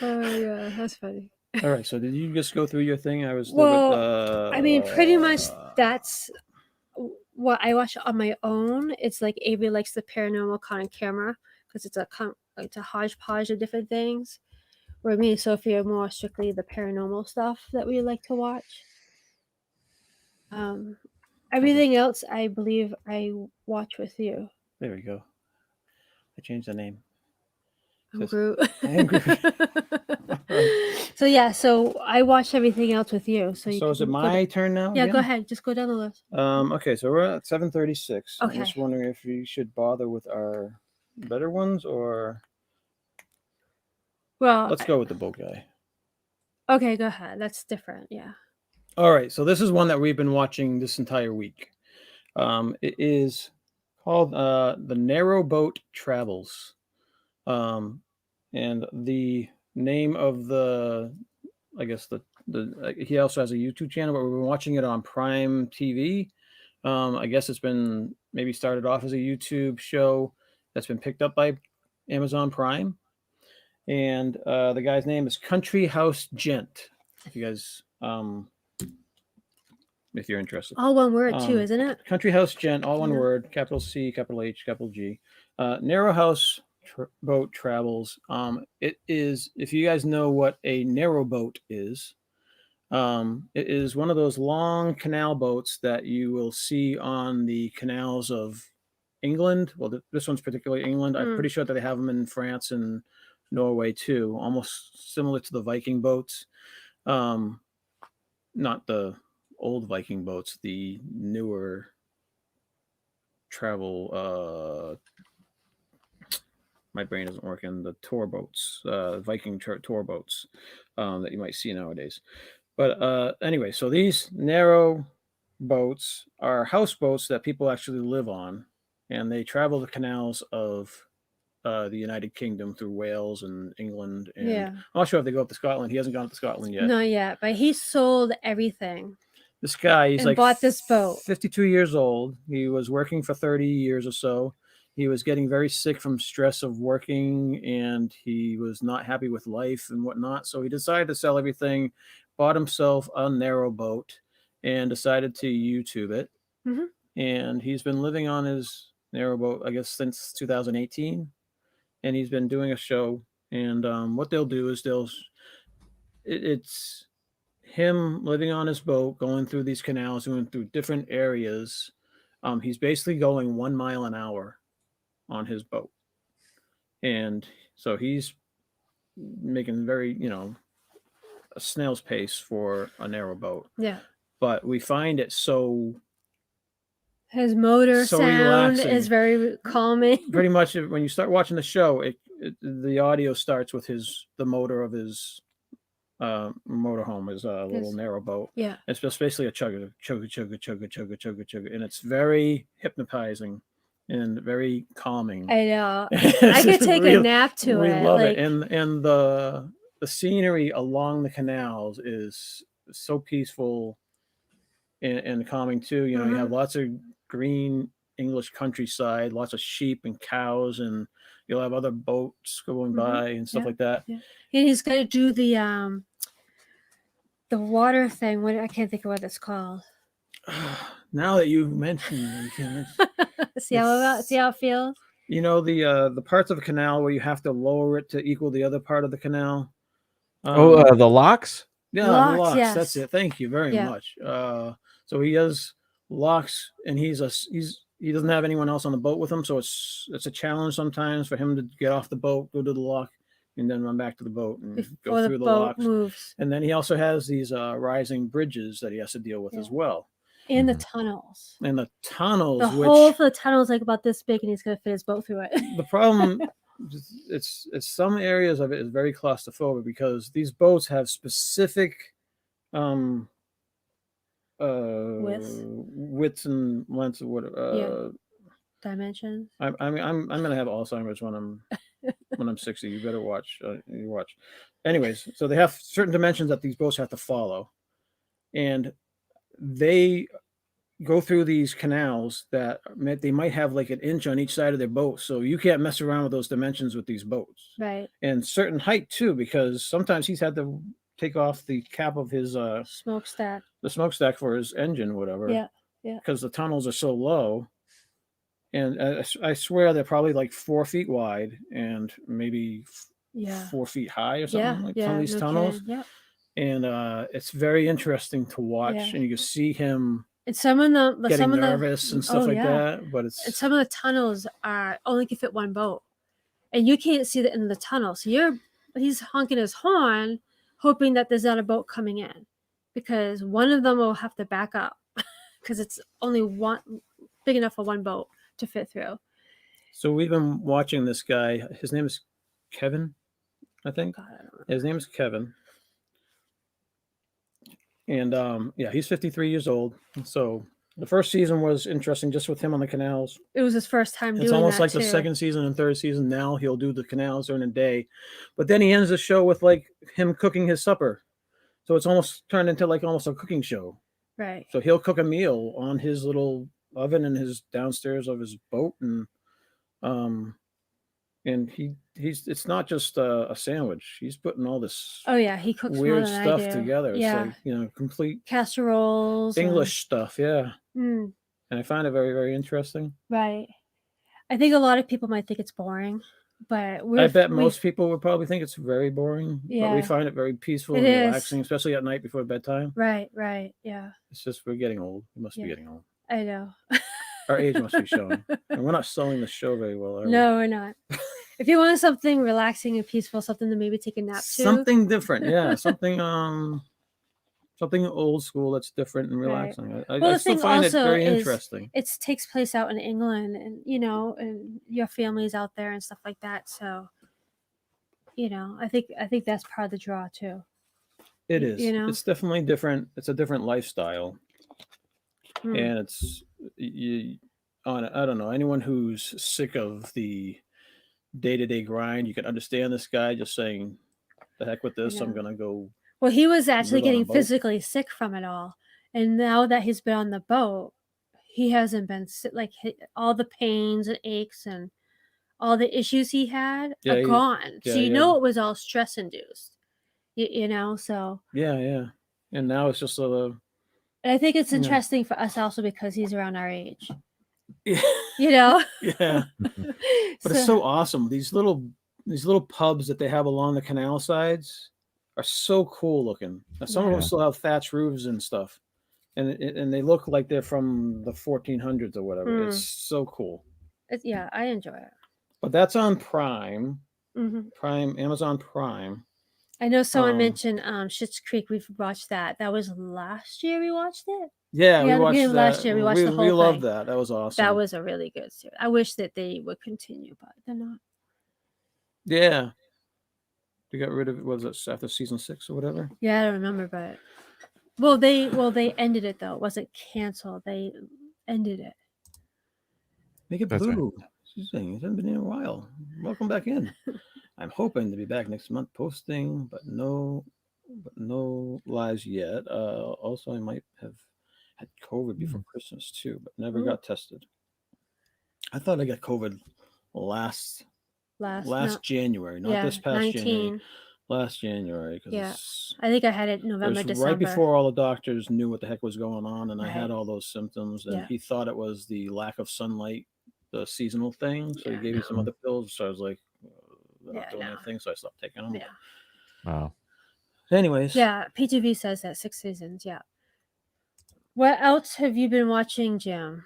Oh yeah, that's funny. All right, so did you just go through your thing? I was a Well, little bit, I mean, pretty much that's what I watch on my own. It's like Avery likes the paranormal con camera because it's a hodgepodge of different things. Where me and Sophie are more strictly the paranormal stuff that we like to watch. Everything else, I believe, I watch with you. There we go. I changed the name. I'm Groot. I'm Groot. So yeah, so I watch everything else with you. So you is it can go my turn now? Yeah, again? go ahead. Just go down the list. Okay, so we're at 736. Okay. I'm just wondering if we should bother with our better ones or Well, let's go with the boat guy. Okay, go ahead. That's different. Yeah. All right, so this is one that we've been watching this entire week. It is called The Narrow Boat Travels. And the name of I guess he also has a YouTube channel, but we've been watching it on Prime TV. I guess it's been maybe started off as a YouTube show that's been picked up by Amazon Prime. And the guy's name is Country House Gent. If you guys, if you're interested. All one word too, isn't it? Country House Gent, all one Yeah. word, capital C, capital H, capital G. Narrow House Boat Travels. It is, if you guys know what a narrow boat is, it is one of those long canal boats that you will see on the canals of England. Well, this one's particularly England. I'm pretty sure that they have them in France and Norway too, almost similar to the Viking boats. Not the old Viking boats, the newer travel. My brain isn't working. The tour boats, Viking tour boats that you might see nowadays. But anyway, so these narrow boats are houseboats that people actually live on, and they travel the canals of the United Kingdom through Wales and England. And I'm not sure if they go up to Scotland. He hasn't gone up to Scotland yet. Not yet, but he sold everything. This guy, he's like bought this boat. 52 years old. He was working for 30 years or so. He was getting very sick from stress of working, and he was not happy with life and whatnot. So he decided to sell everything, bought himself a narrow boat, and decided to YouTube it. Mm-hmm. And he's been living on his narrow boat, I guess, since 2018. And he's been doing a show. And what they'll do is it's him living on his boat, going through these canals, going through different areas. He's basically going 1 mile an hour on his boat. And so he's making very, a snail's pace for a narrow boat. Yeah. But we find it so... His motor so sound relaxing. is very calming. Pretty much when you start watching the show, the audio starts with the motor of his motorhome, is a little narrow boat. Yeah. It's just basically a chugga, chugga, chugga, chugga, chugga, chugga, chugga. And it's very hypnotizing and very calming. I know. I could take a nap to we it. love it. And the scenery along the canals is so peaceful and calming too. You have lots of green English countryside, lots of sheep and cows, and you'll have other boats going by and stuff like that. Yeah. And he's going to do the water thing. I can't think of what it's called. Now that you mentioned it, see how it feels? The parts of the canal where you have to lower it to equal the other part of the canal. The locks? Yeah, the locks. Yes. That's it. Thank you very much. So he does locks, and he doesn't have anyone else on the boat with him, so it's a challenge sometimes for him to get off the boat, go to the lock, and then run back to the boat and go through the locks. Moves. And then he also has these rising bridges that he has to deal with as well. And the tunnels. And the tunnels. The whole of the tunnel is like about this big, and he's going to fit his boat through it. The problem, it's some areas of it is very claustrophobic because these boats have specific widths and lengths of what dimensions. I'm gonna have Alzheimer's when I'm 60. You better watch. You watch. Anyways, so they have certain dimensions that these boats have to follow, and they go through these canals that they might have like an inch on each side of their boat, so you can't mess around with those dimensions with these boats. Right. And certain height too, because sometimes he's had to take off the cap of his smokestack. The smokestack for his engine, whatever. Yeah. Because the tunnels are so low, and I swear they're probably like 4 feet wide and maybe 4 feet high or something. Some of these tunnels. Yeah. And it's very interesting to watch, and you can see him. And some of them getting nervous and stuff like that. But and some of the tunnels are only can fit one boat, and you can't see the end of the tunnel. So he's honking his horn, hoping that there's not a boat coming in, because one of them will have to back up because it's only one big enough for one boat to fit through. So we've been watching this guy. His name is Kevin, I think. God, I don't know. His name is Kevin. And yeah, he's 53 years old. So the first season was interesting, just with him on the canals. It was his first time It's doing almost that like too. the second season and third season. Now he'll do the canals during the day, but then he ends the show with like him cooking his supper. So it's almost turned into like almost a cooking show. Right. So he'll cook a meal on his little oven in his downstairs of his boat, um, and he's it's not just a sandwich. He's putting all this Oh yeah, he cooks more weird than I stuff do. together. Yeah. It's like, you know, complete Casseroles. English stuff. Yeah. And, And I find it very, very interesting. right. I think a lot of people might think it's boring, but I bet most people would probably think it's very boring, but we Yeah. find it very peaceful It and is. relaxing, especially at night before bedtime. Right. Yeah. It's just we're getting old. We must Yeah. be getting old. I know. Our age must be showing. And we're not selling the show very well, are we? No, we're not. If you want something relaxing and peaceful, something to maybe take a nap to. Something different, yeah. Something old school that's different and Right. relaxing. I Well, the still thing find it also very is interesting. it takes place out in England, and you know, and your family's out there and stuff like that. So, you know, I think that's part of the draw too. It is. You know? It's definitely different. It's a different lifestyle. Hmm. And it's I don't know, anyone who's sick of the day-to-day grind, you can understand this guy just saying, the heck with this, I'm know. gonna go. Well, he was actually live on a getting boat. physically sick from it all, and now that he's been on the boat, he hasn't been like all the pains and aches and all the issues he had Yeah, are gone. yeah, So you yeah. know it was all stress induced. You know, so Yeah. And now it's just and I think it's Yeah. interesting for us also because he's around our age. yeah. You know, Yeah. But it's so awesome. These little pubs that they have along the canal sides are so cool looking. Now, some of them Yeah. still have thatched roofs and stuff, and they look like they're from the 1400s or whatever. It's so cool. yeah, I enjoy it. But that's on Prime, Hmm. Amazon Prime. I know someone mentioned Schitt's Creek. We've watched that. That was last year we watched it. Yeah, we the watched beginning that. of last year. We watched the whole We loved thing. that. That was awesome. That was a really good series. I wish that they would continue, but they're not. Yeah. They got rid of it. Was it after season 6 or whatever? Yeah, I don't remember, but they ended it though. It wasn't canceled. They ended it. Make it That's right. blue. She's saying it hasn't been in a while. Welcome back in. I'm hoping to be back next month posting, but no lives yet. Also, I might have had COVID before Christmas too, but never got tested. I thought I got COVID last no, January, not yeah, this past 19. January. Last January, because Yeah. I think I had it it November, was December. right before all the doctors knew what the heck was going on, and I had Right. all those symptoms, and Yeah. he thought it was the lack of sunlight, the seasonal thing. So he Yeah, gave me some no. other pills. So I was like, they're Yeah, not doing no. anything, so I stopped taking them. Yeah. Wow. Anyways, Yeah, PTV says that 6 seasons. Yeah. What else have you been watching, Jim?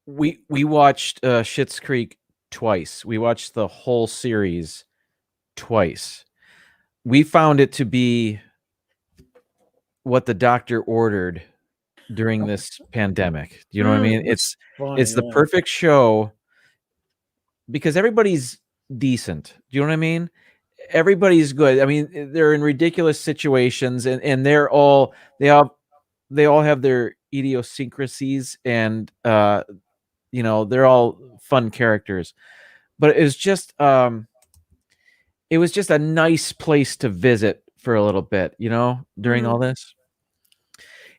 We watched Schitt's Creek twice. We watched the whole series twice. We found it to be what the doctor ordered during this pandemic. Do you know what I mean? That's funny, It's the yeah. perfect show because everybody's decent. Do you know what I mean? Everybody's good. I mean, they're in ridiculous situations, and they all have their idiosyncrasies, and you know, they're all fun characters. But it was just a nice place to visit for a little bit, you know, during all this.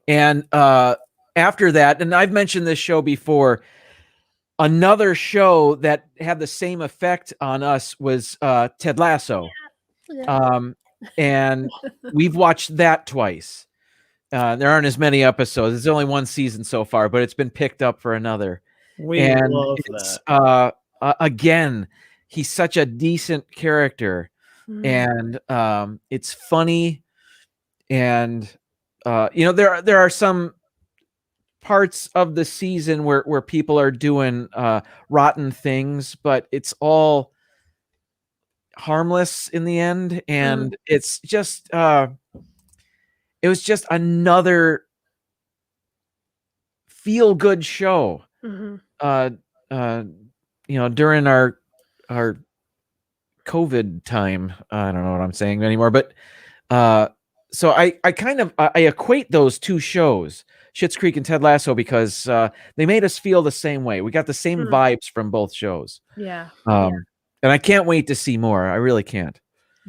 And after that, and I've mentioned this show before, another show that had the same effect on us was Ted Lasso. And we've watched that twice. There aren't as many episodes. It's only one season so far, but it's been picked up for another. We love that. Again, he's such a decent character, and it's funny, and you know, there are some parts of the season where people are doing rotten things, but it's all harmless in the end, and it's just it was just another feel good show. You know, during our COVID time, I don't know what I'm saying anymore, but so I kind of I equate those two shows, Schitt's Creek and Ted Lasso, because they made us feel the same way. We got the same Hmm. vibes from both shows. Yeah. And I can't wait to see more. I really can't.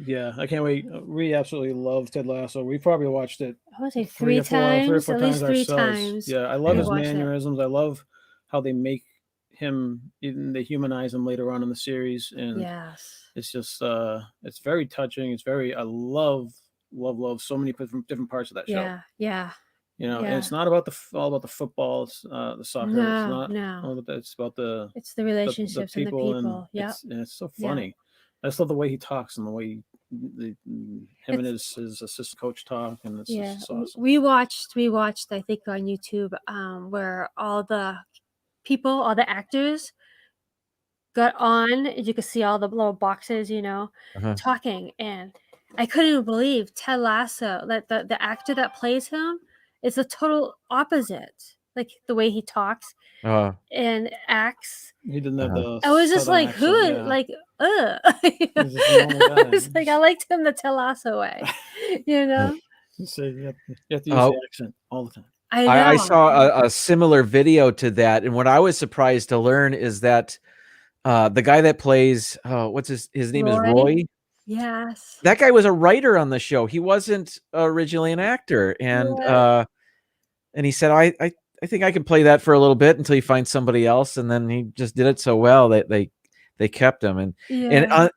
Yeah, I can't wait. We absolutely love Ted Lasso. We probably watched it I would say 3 or 4, 3 or 4 at least times three ourselves. times. Yeah, I love Yeah. his Watched it. mannerisms. I love how they make him, even they humanize him later on in the series, and Yes. it's just it's very touching. It's very I love so many different parts of that show. Yeah. Yeah. You know, and Yeah. it's not about all about the football, the soccer. It's No. not No. all about that. It's about the It's the relationships and the people, and people. Yeah. it's so Yeah. funny. I just love the way he talks and the way him and his assistant coach talk, and it's Yeah. just awesome. We watched. I think on YouTube, where all the people, all the actors, got on. You could see all the little boxes, Uh-huh. talking, and I couldn't believe Ted Lasso, that the actor that plays him is the total opposite. Like the way he talks Uh, and acts. He didn't have the I was just southern like, accent, who? yeah. Like, ugh. He's just a normal guy. I was like, I liked him the Ted Lasso way, you know. So you have to use the accent all the time. I know. I saw a similar video to that, and what I was surprised to learn is that the guy that plays what's his name is Roy. Yes. That guy was a writer on the show. He wasn't originally an actor, and Yeah. and he said, I think I can play that for a little bit until you find somebody else, and then he just did it so well that they kept him. And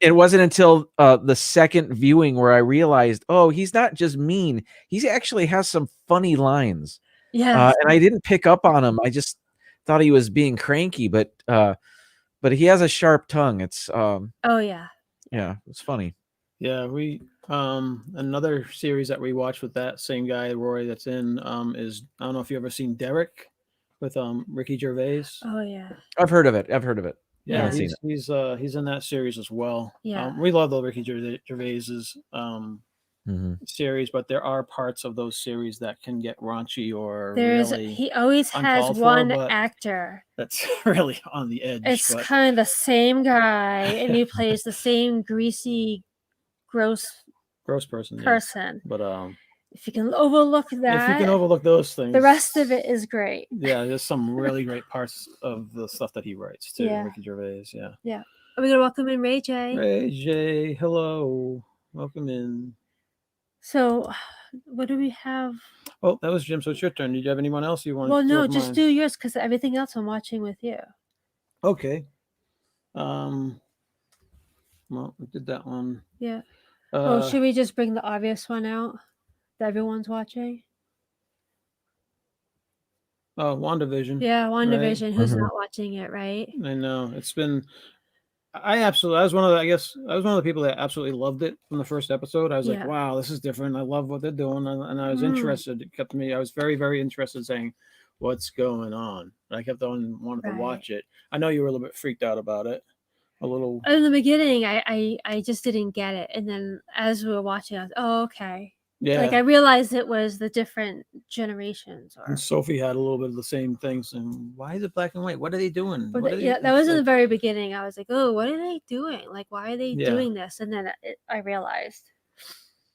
it wasn't until the second viewing where I realized, oh, he's not just mean; he actually has some funny lines. Yes. And I didn't pick up on him. I just thought he was being cranky, but he has a sharp tongue. It's Oh yeah. yeah, it's funny. Yeah, we another series that we watched with that same guy Roy that's in is, I don't know if you ever seen Derek with Ricky Gervais. Oh yeah. I've heard of it. Yeah, haven't seen he's in that series as well. Yeah. We love the Ricky Gervais's Mhm. series, but there are parts of those series that can get raunchy or He always has uncalled for, one but actor. that's really on the edge. It's but kind of the same guy, and he plays the same greasy, gross gross person. Yeah. person. But If you can overlook if you that, can overlook those things, the rest of it is great. Yeah, there's some really great parts of the stuff that he writes too. Yeah. Ricky Gervais. Yeah. Yeah. Are we gonna welcome in Ray J? Ray J, hello, welcome in. So, what do we have? Oh, that was Jim. So it's your turn. Did you have anyone else you want? Well, no, just do yours because everything else I'm watching with you. Okay. Well, we did that one. Yeah. Should we just bring the obvious one out that everyone's watching? WandaVision. Yeah, WandaVision. Right? Who's Mhm. not watching it, right? I know it's been. I was one of the people that absolutely loved it from the first episode. I was like, Yeah. wow, this is different. I love what they're doing, and I was Mhm. interested. It kept me. I was very, very interested, saying, "What's going on?" And I kept on wanting to Right. watch it. I know you were a little bit freaked out about it. A little. In the beginning, I just didn't get it, and then as we were watching, I was, oh, okay. Yeah. Like I realized it was the different generations, or And Sophie had a little bit of the same things. And why is it black and white? What are they doing? but What are they, yeah, that was in the like, very beginning. I was like, oh, what are they doing? Like, why are they Yeah. doing this? And then I realized.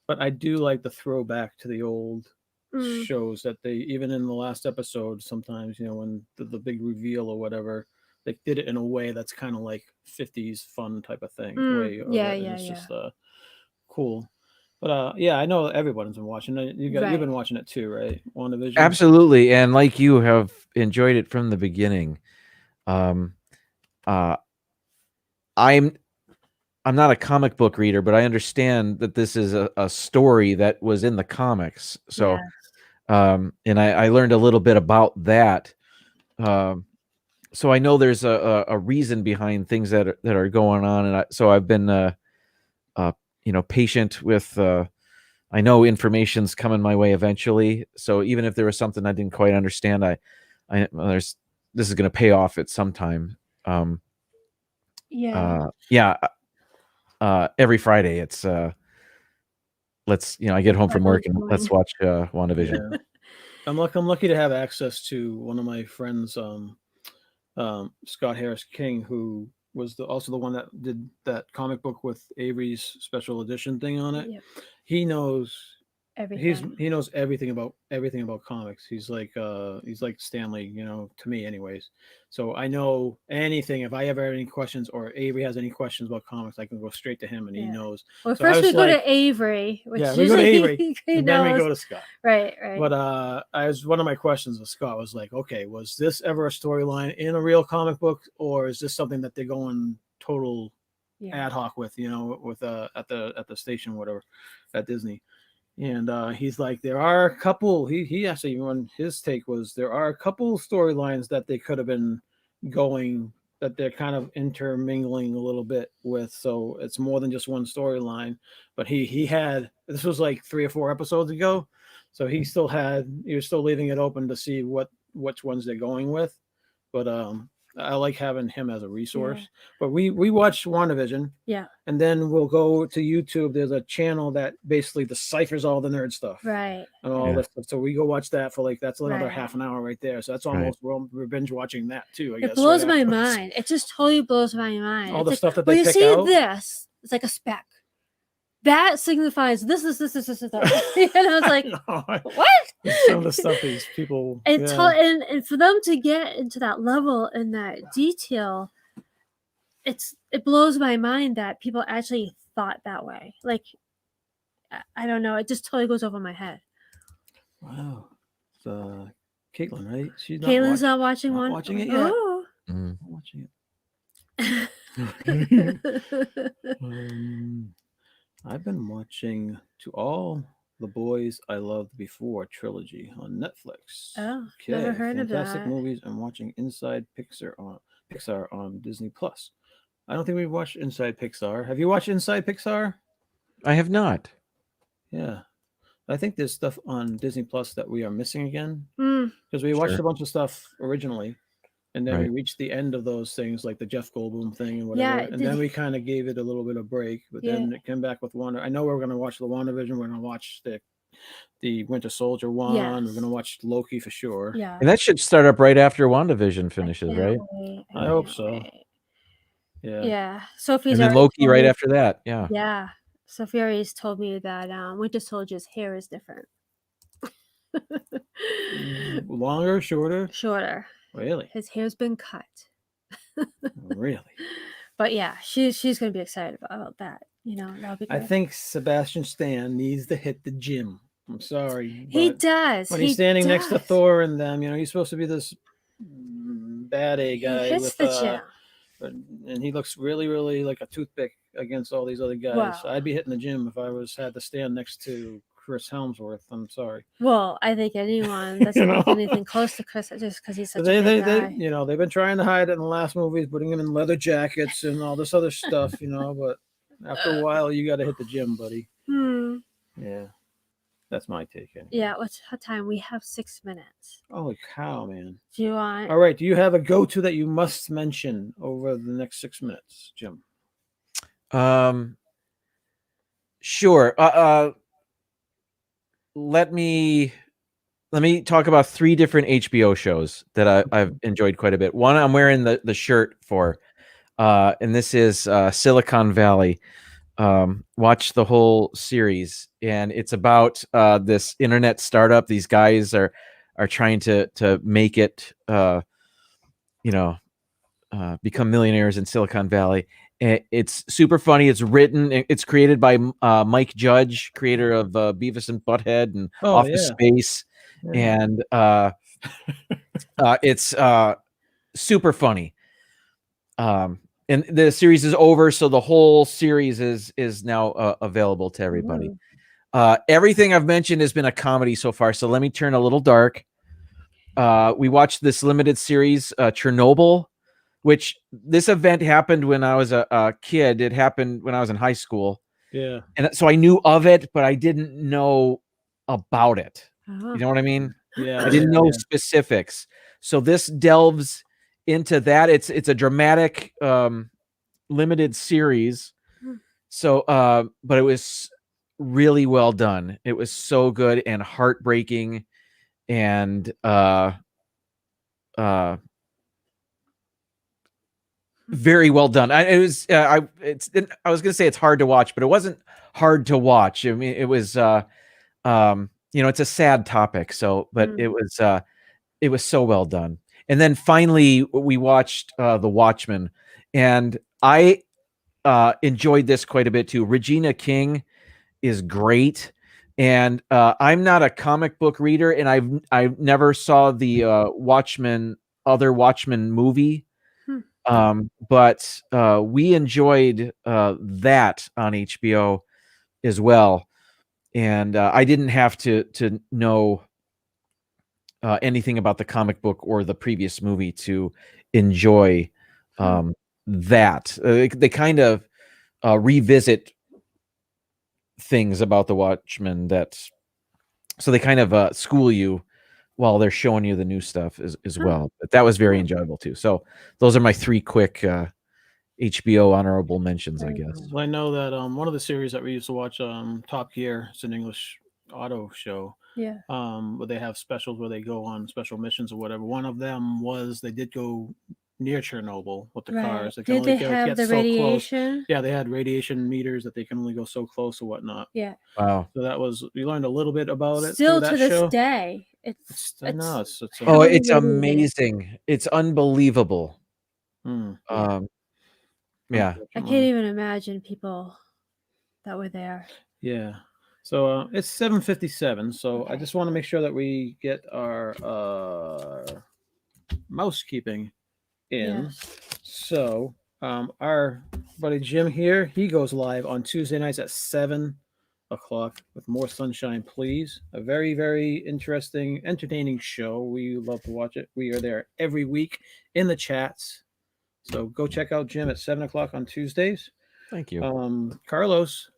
But I do like the throwback to the old Mm. shows that they, even in the last episode, sometimes, when the big reveal or whatever, they did it in a way that's kind of like 50s fun type of thing. Way of Yeah, it, and yeah, it's yeah. just cool. But yeah, I know everyone's been watching it. You've Right. been watching it too, right? WandaVision. Absolutely, and like you have enjoyed it from the beginning. I'm not a comic book reader, but I understand that this is a story that was in the comics. So, Yes. and I learned a little bit about that. So I know there's a reason behind things that are going on, and so I've been patient with. I know information's coming my way eventually. So even if there was something I didn't quite understand, this is going to pay off at some time. Yeah. Every Friday it's I get home from work and Everyone's let's watch WandaVision. Yeah. I'm lucky to have access to one of my friends, Scott Harris King, who was also the one that did that comic book with Avery's special edition thing on it. Yep. He knows everything. he knows everything about comics. He's like Stanley, to me anyways. So I know anything. If I ever have any questions or Avery has any questions about comics, I can go straight to him and he knows. Well, So I first was we go like, to Avery, which yeah, we go to usually Avery, he and then we knows. go to Scott. Right. But one of my questions with Scott was like, okay, was this ever a storyline in a real comic book, or is this something that they're going total ad hoc with, with at the station, whatever, at Disney? And he's like, there are a couple. He actually, when his take was, there are a couple storylines that they could have been going, that they're kind of intermingling a little bit with. So it's more than just one storyline. But he had, this was like 3 or 4 episodes ago, so he was still leaving it open to see which ones they're going with. But I like having him as a resource. But we watched WandaVision. Yeah. And then we'll go to YouTube. There's a channel that basically deciphers all the nerd stuff. Right. And all this stuff. So we go watch that for that's another half an hour right there. So that's almost, we're binge watching that too, I guess. It blows my mind. It just totally blows my mind. All it's the stuff that well, they you pick see out. this, it's like a speck. That signifies this. And I was like, what? Some of the stuff these people. And for them to get into that level and that detail, it blows my mind that people actually thought that way. Like, I don't know. It just totally goes over my head. Wow. It's Caitlin, right? Caitlin's not watching one. Watching it yet. Oh. Not watching it. I've been watching To All the Boys I Loved Before trilogy on Netflix. Oh, never heard of that. Fantastic movies. I'm watching Inside Pixar on Disney Plus. I don't think we've watched Inside Pixar. Have you watched Inside Pixar? I have not. Yeah. I think there's stuff on Disney Plus that we are missing again. Because we watched a bunch of stuff originally. And then we reached the end of those things, like the Jeff Goldblum thing and whatever. And then we kind of gave it a little bit of break. But then it came back with Wanda. I know we're going to watch the WandaVision. We're going to watch the Winter Soldier one. Yes. We're going to watch Loki for sure. Yeah. And that should start up right after WandaVision finishes, right? I hope so. Yeah. Yeah. Sophie's and then Loki right after that. Yeah. Yeah. Sophie already told me that Winter Soldier's hair is different. Longer or shorter? Shorter. Really? His hair's been cut. Really? But yeah, she's going to be excited about that. That'll be good. I think Sebastian Stan needs to hit the gym. I'm sorry. He does. When he's standing next to Thor and them, he's supposed to be this bad A guy. He hits the gym. And he looks really, really like a toothpick against all these other guys. Wow. I'd be hitting the gym if I had to stand next to Chris Helmsworth. I'm sorry. Well, I think anyone that's anything close to Chris, just because he's such a good guy. They've been trying to hide it in the last movies, putting him in leather jackets and all this other stuff, but after a while, you got to hit the gym, buddy. Yeah. That's my take. Anyway. Yeah. What time? We have 6 minutes. Holy cow, man. Do you want? All right. Do you have a go-to that you must mention over the next 6 minutes, Jim? Sure. Let me talk about 3 different HBO shows that I've enjoyed quite a bit. One I'm wearing the shirt for, and this is Silicon Valley. Watch the whole series, and it's about this internet startup. These guys are trying to make it, become millionaires in Silicon Valley. It's super funny. It's created by Mike Judge, creator of Beavis and Butthead and Office Space. Yeah. And it's super funny. And the series is over, so the whole series is now available to everybody. Everything I've mentioned has been a comedy so far, so let me turn a little dark. We watched this limited series, Chernobyl, which this event happened when I was a kid. It happened when I was in high school. Yeah. And so I knew of it, but I didn't know about it. Uh-huh. You know what I mean? Yeah. I didn't know specifics. So this delves into that. It's a dramatic limited series. So but it was really well done. It was so good and heartbreaking and very well done. I was going to say it's hard to watch, but it wasn't hard to watch. I mean, it was It's a sad topic. So, but Mm. it was so well done. And then finally, we watched The Watchmen, and I enjoyed this quite a bit too. Regina King is great, and I'm not a comic book reader, and I've never saw the other Watchmen movie. But we enjoyed that on HBO as well, and I didn't have to know anything about the comic book or the previous movie to enjoy that. They kind of revisit things about the Watchmen so they kind of school you while they're showing you the new stuff as well. But that was very enjoyable too. So those are my 3 quick HBO honorable mentions, I guess. Well, I know that one of the series that we used to watch, Top Gear, it's an English auto show. Yeah. Where they have specials where they go on special missions or whatever. One of them was they did go near Chernobyl with the cars. They can Did only they have get the so close. radiation? Yeah, they had radiation meters that they can only go so close or whatnot. Yeah. Wow. So that was, we learned a little bit about it. Still through to that this show. day, I know it's Oh, heavily it's radiated. amazing. It's unbelievable. Yeah. Yeah. I can't even imagine people that were there. Yeah. So it's 7:57. So I Okay. just want to make sure that we get our mousekeeping in. Yes. So our buddy Jim here, he goes live on Tuesday nights at 7 o'clock with More Sunshine, Please. A very, very interesting, entertaining show. We love to watch it. We are there every week in the chats. So go check out Jim at 7 o'clock on Tuesdays. Thank you. Carlos,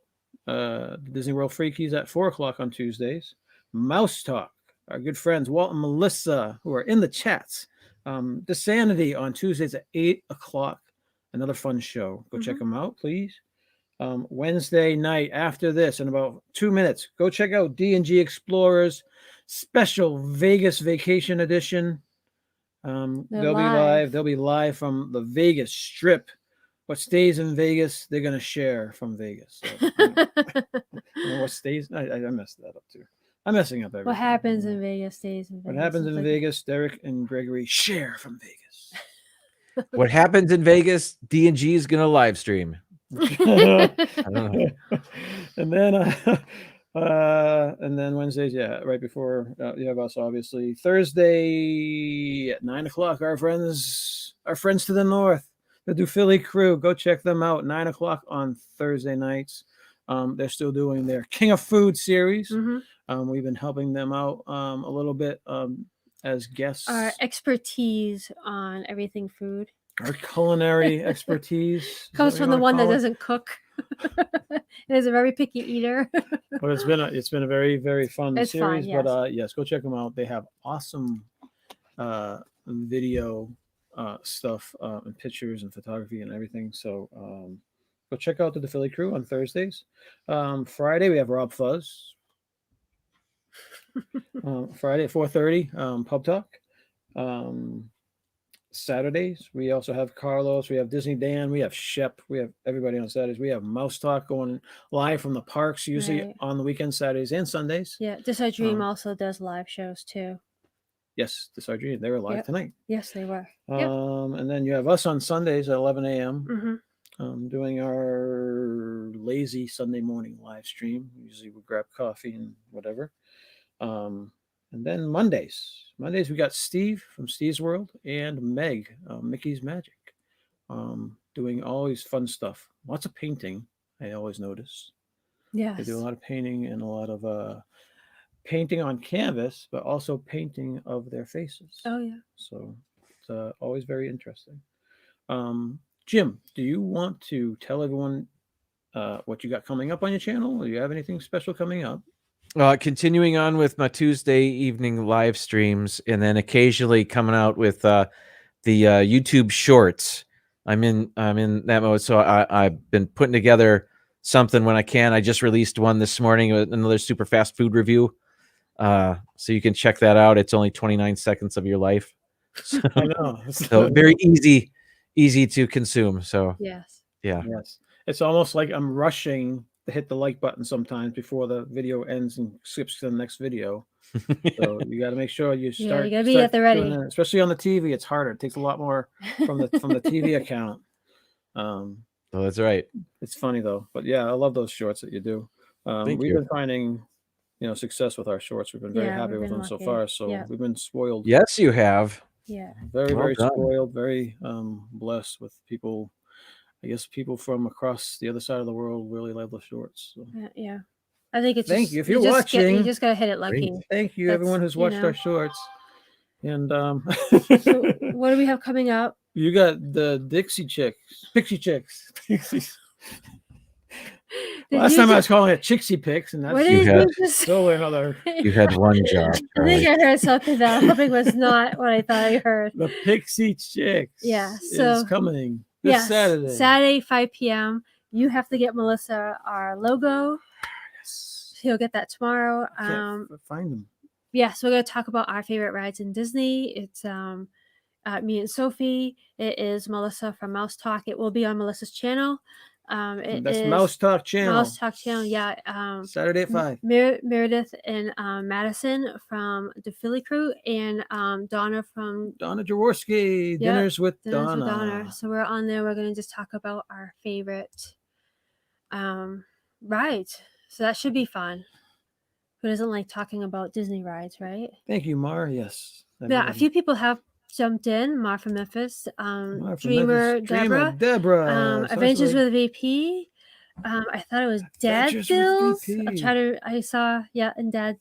Disney World Freakies at 4 o'clock on Tuesdays. Mouse Talk, our good friends Walt and Melissa, who are in the chats. Desanity on Tuesdays at 8 o'clock. Another fun show. Go check them out, please. Wednesday night after this, in about 2 minutes, go check out D&G Explorers special Vegas Vacation Edition. They'll be live. They'll be live from the Vegas Strip. What stays in Vegas, they're going to share from Vegas. So, what stays? I messed that up too. I'm messing up everything. What happens in Vegas stays in Vegas. What happens in Vegas, Derek and Gregory share from Vegas. What happens in Vegas, D&G is going to live stream. And then Wednesdays, right before you have us, obviously. Thursday at 9 o'clock, our friends to the north, the Do Philly crew, go check them out. 9 o'clock on Thursday nights. They're still doing their King of Food series. We've been helping them out a little bit as guests. Our expertise on everything food. Our culinary expertise comes from the one that doesn't cook. It is a very picky eater. But it's been a very, very fun series. Fun, yes. But yes, go check them out. They have awesome video stuff and pictures and photography and everything. So go check out the Philly crew on Thursdays. Friday we have Rob Fuzz. Friday at 4:30, Pub Talk. Saturdays we also have Carlos, we have Disney Dan, we have Shep, we have everybody on Saturdays. We have Mouse Talk going live from the parks, usually on the weekends, Saturdays and Sundays. Yeah, This Our Dream also does live shows too. Yes, This Our Dream. They were live tonight. Yes, they were. And then you have us on Sundays at 11 a.m. Doing our lazy Sunday morning live stream. Usually we grab coffee and whatever. And then Mondays we got Steve from Steve's World and Meg, Mickey's Magic, doing always fun stuff. Lots of painting, I always notice. Yes. They do a lot of painting and a lot of painting on canvas, but also painting of their faces. Oh, yeah. So it's always very interesting. Jim, do you want to tell everyone what you got coming up on your channel? Do you have anything special coming up? Continuing on with my Tuesday evening live streams, and then occasionally coming out with the YouTube shorts. I'm in that mode, so I've been putting together something when I can. I just released one this morning, another super fast food review. So you can check that out. It's only 29 seconds of your life. So, I know. So very easy to consume. So yes. Yeah. Yes. It's almost like I'm rushing to hit the like button sometimes before the video ends and skips to the next video. So you got to make sure you start. you gotta be start at the doing ready. that. Especially on the TV. It's harder. It takes a lot more from the TV account. Oh, that's right. It's funny though, but yeah, I love those shorts that you do. Thank We've you. been finding, success with our shorts. We've been very Yeah, happy we've with been them so lucky. far. So Yeah. we've been spoiled. Yes, you have. Yeah. Very, Well very done. spoiled. Very blessed with people. I guess people from across the other side of the world really love the shorts. So. Yeah. I think it's Thank just, you. If you're you watching, just gotta hit it lucky. Great. thank you That's, everyone who's you watched know. our shorts. And So what do we have coming up? you got the Pixie Chicks. Pixies. Last time I was calling it Chixie Picks, and What that's did You had- you just totally another. You had one job. I think Charlie. I heard something that I'm hoping was not what I thought I heard. The Pixie Chicks. Yeah, is so- coming this Yes, Saturday. Saturday, 5 p.m. You have to get Melissa our logo. Yes. She'll get that tomorrow. I can't find them. Yeah, so we're gonna talk about our favorite rides in Disney. It's me and Sophie. It is Melissa from Mouse Talk. It will be on Melissa's channel. That's Mouse Talk channel. Mouse Talk channel. Yeah. Saturday at 5. Meredith and Madison from the Philly crew, and Donna from Donna Jaworski. Dinners with Dinners Donna. with Donna. So we're on there. We're gonna just talk about our favorite rides. So that should be fun. Who doesn't like talking about Disney rides, right? Thank you, Mar. Yes. Yeah, a few people have jumped in. Mar from Memphis, Mar from Dreamer, Memphis. Dreamer, Deborah, Deborah. So Adventures like- with VP. I thought it was Dad Adventures with Bills. VP. I saw, and Dad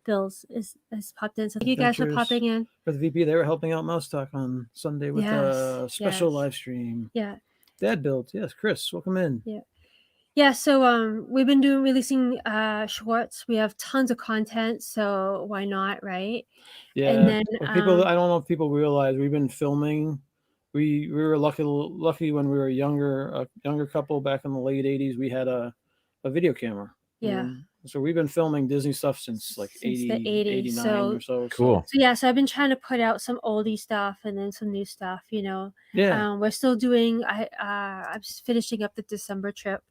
Bills is popped in. So thank you guys for Adventures popping in. with VP, they were helping out Mouse Talk on Sunday with a Yes, special yes. live stream. Yeah. Dad builds. Yes, Chris, welcome in. Yeah, so we've been releasing shorts. We have tons of content, so why not, right? Yeah. And then Well, people, I don't know if people realize we've been filming. We were lucky when we were a younger couple back in the late 80s. We had a video camera. Yeah. So we've been filming Disney stuff since like Since the 80, 80s, 89 so- or so. Cool. So yeah, so I've been trying to put out some oldie stuff and then some new stuff, Yeah. We're still doing I'm just finishing up the December trip.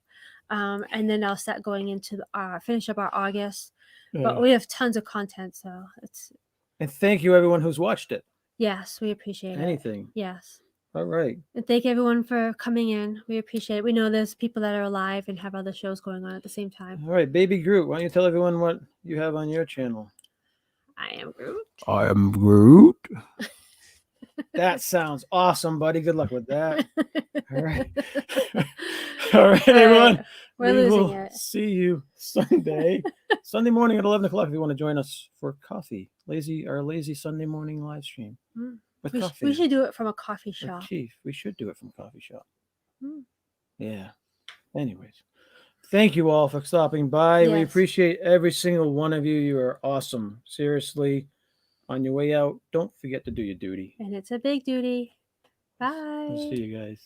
And then I'll start going into finish up our August. But Yeah. we have tons of content, so it's And thank you everyone who's watched it. yes, we appreciate it. Anything. Yes. All right. And thank everyone for coming in. We appreciate it. We know there's people that are alive and have other shows going on at the same time. All right, Baby Groot. Why don't you tell everyone what you have on your channel? I am Groot. I am Groot. That sounds awesome, buddy. Good luck with that. All right. All right, everyone. We're We losing will it. see you Sunday. Sunday morning at 11 o'clock if you want to join us for coffee. Our lazy Sunday morning live stream. Mm. With We, coffee. we should do it from a coffee With shop. Chief. We should do it from a coffee shop. Mm. Yeah. Anyways. Thank you all for stopping by. We Yes. appreciate every single one of you. You are awesome. Seriously. On your way out, don't forget to do your duty. And it's a big duty. Bye. I'll see you guys.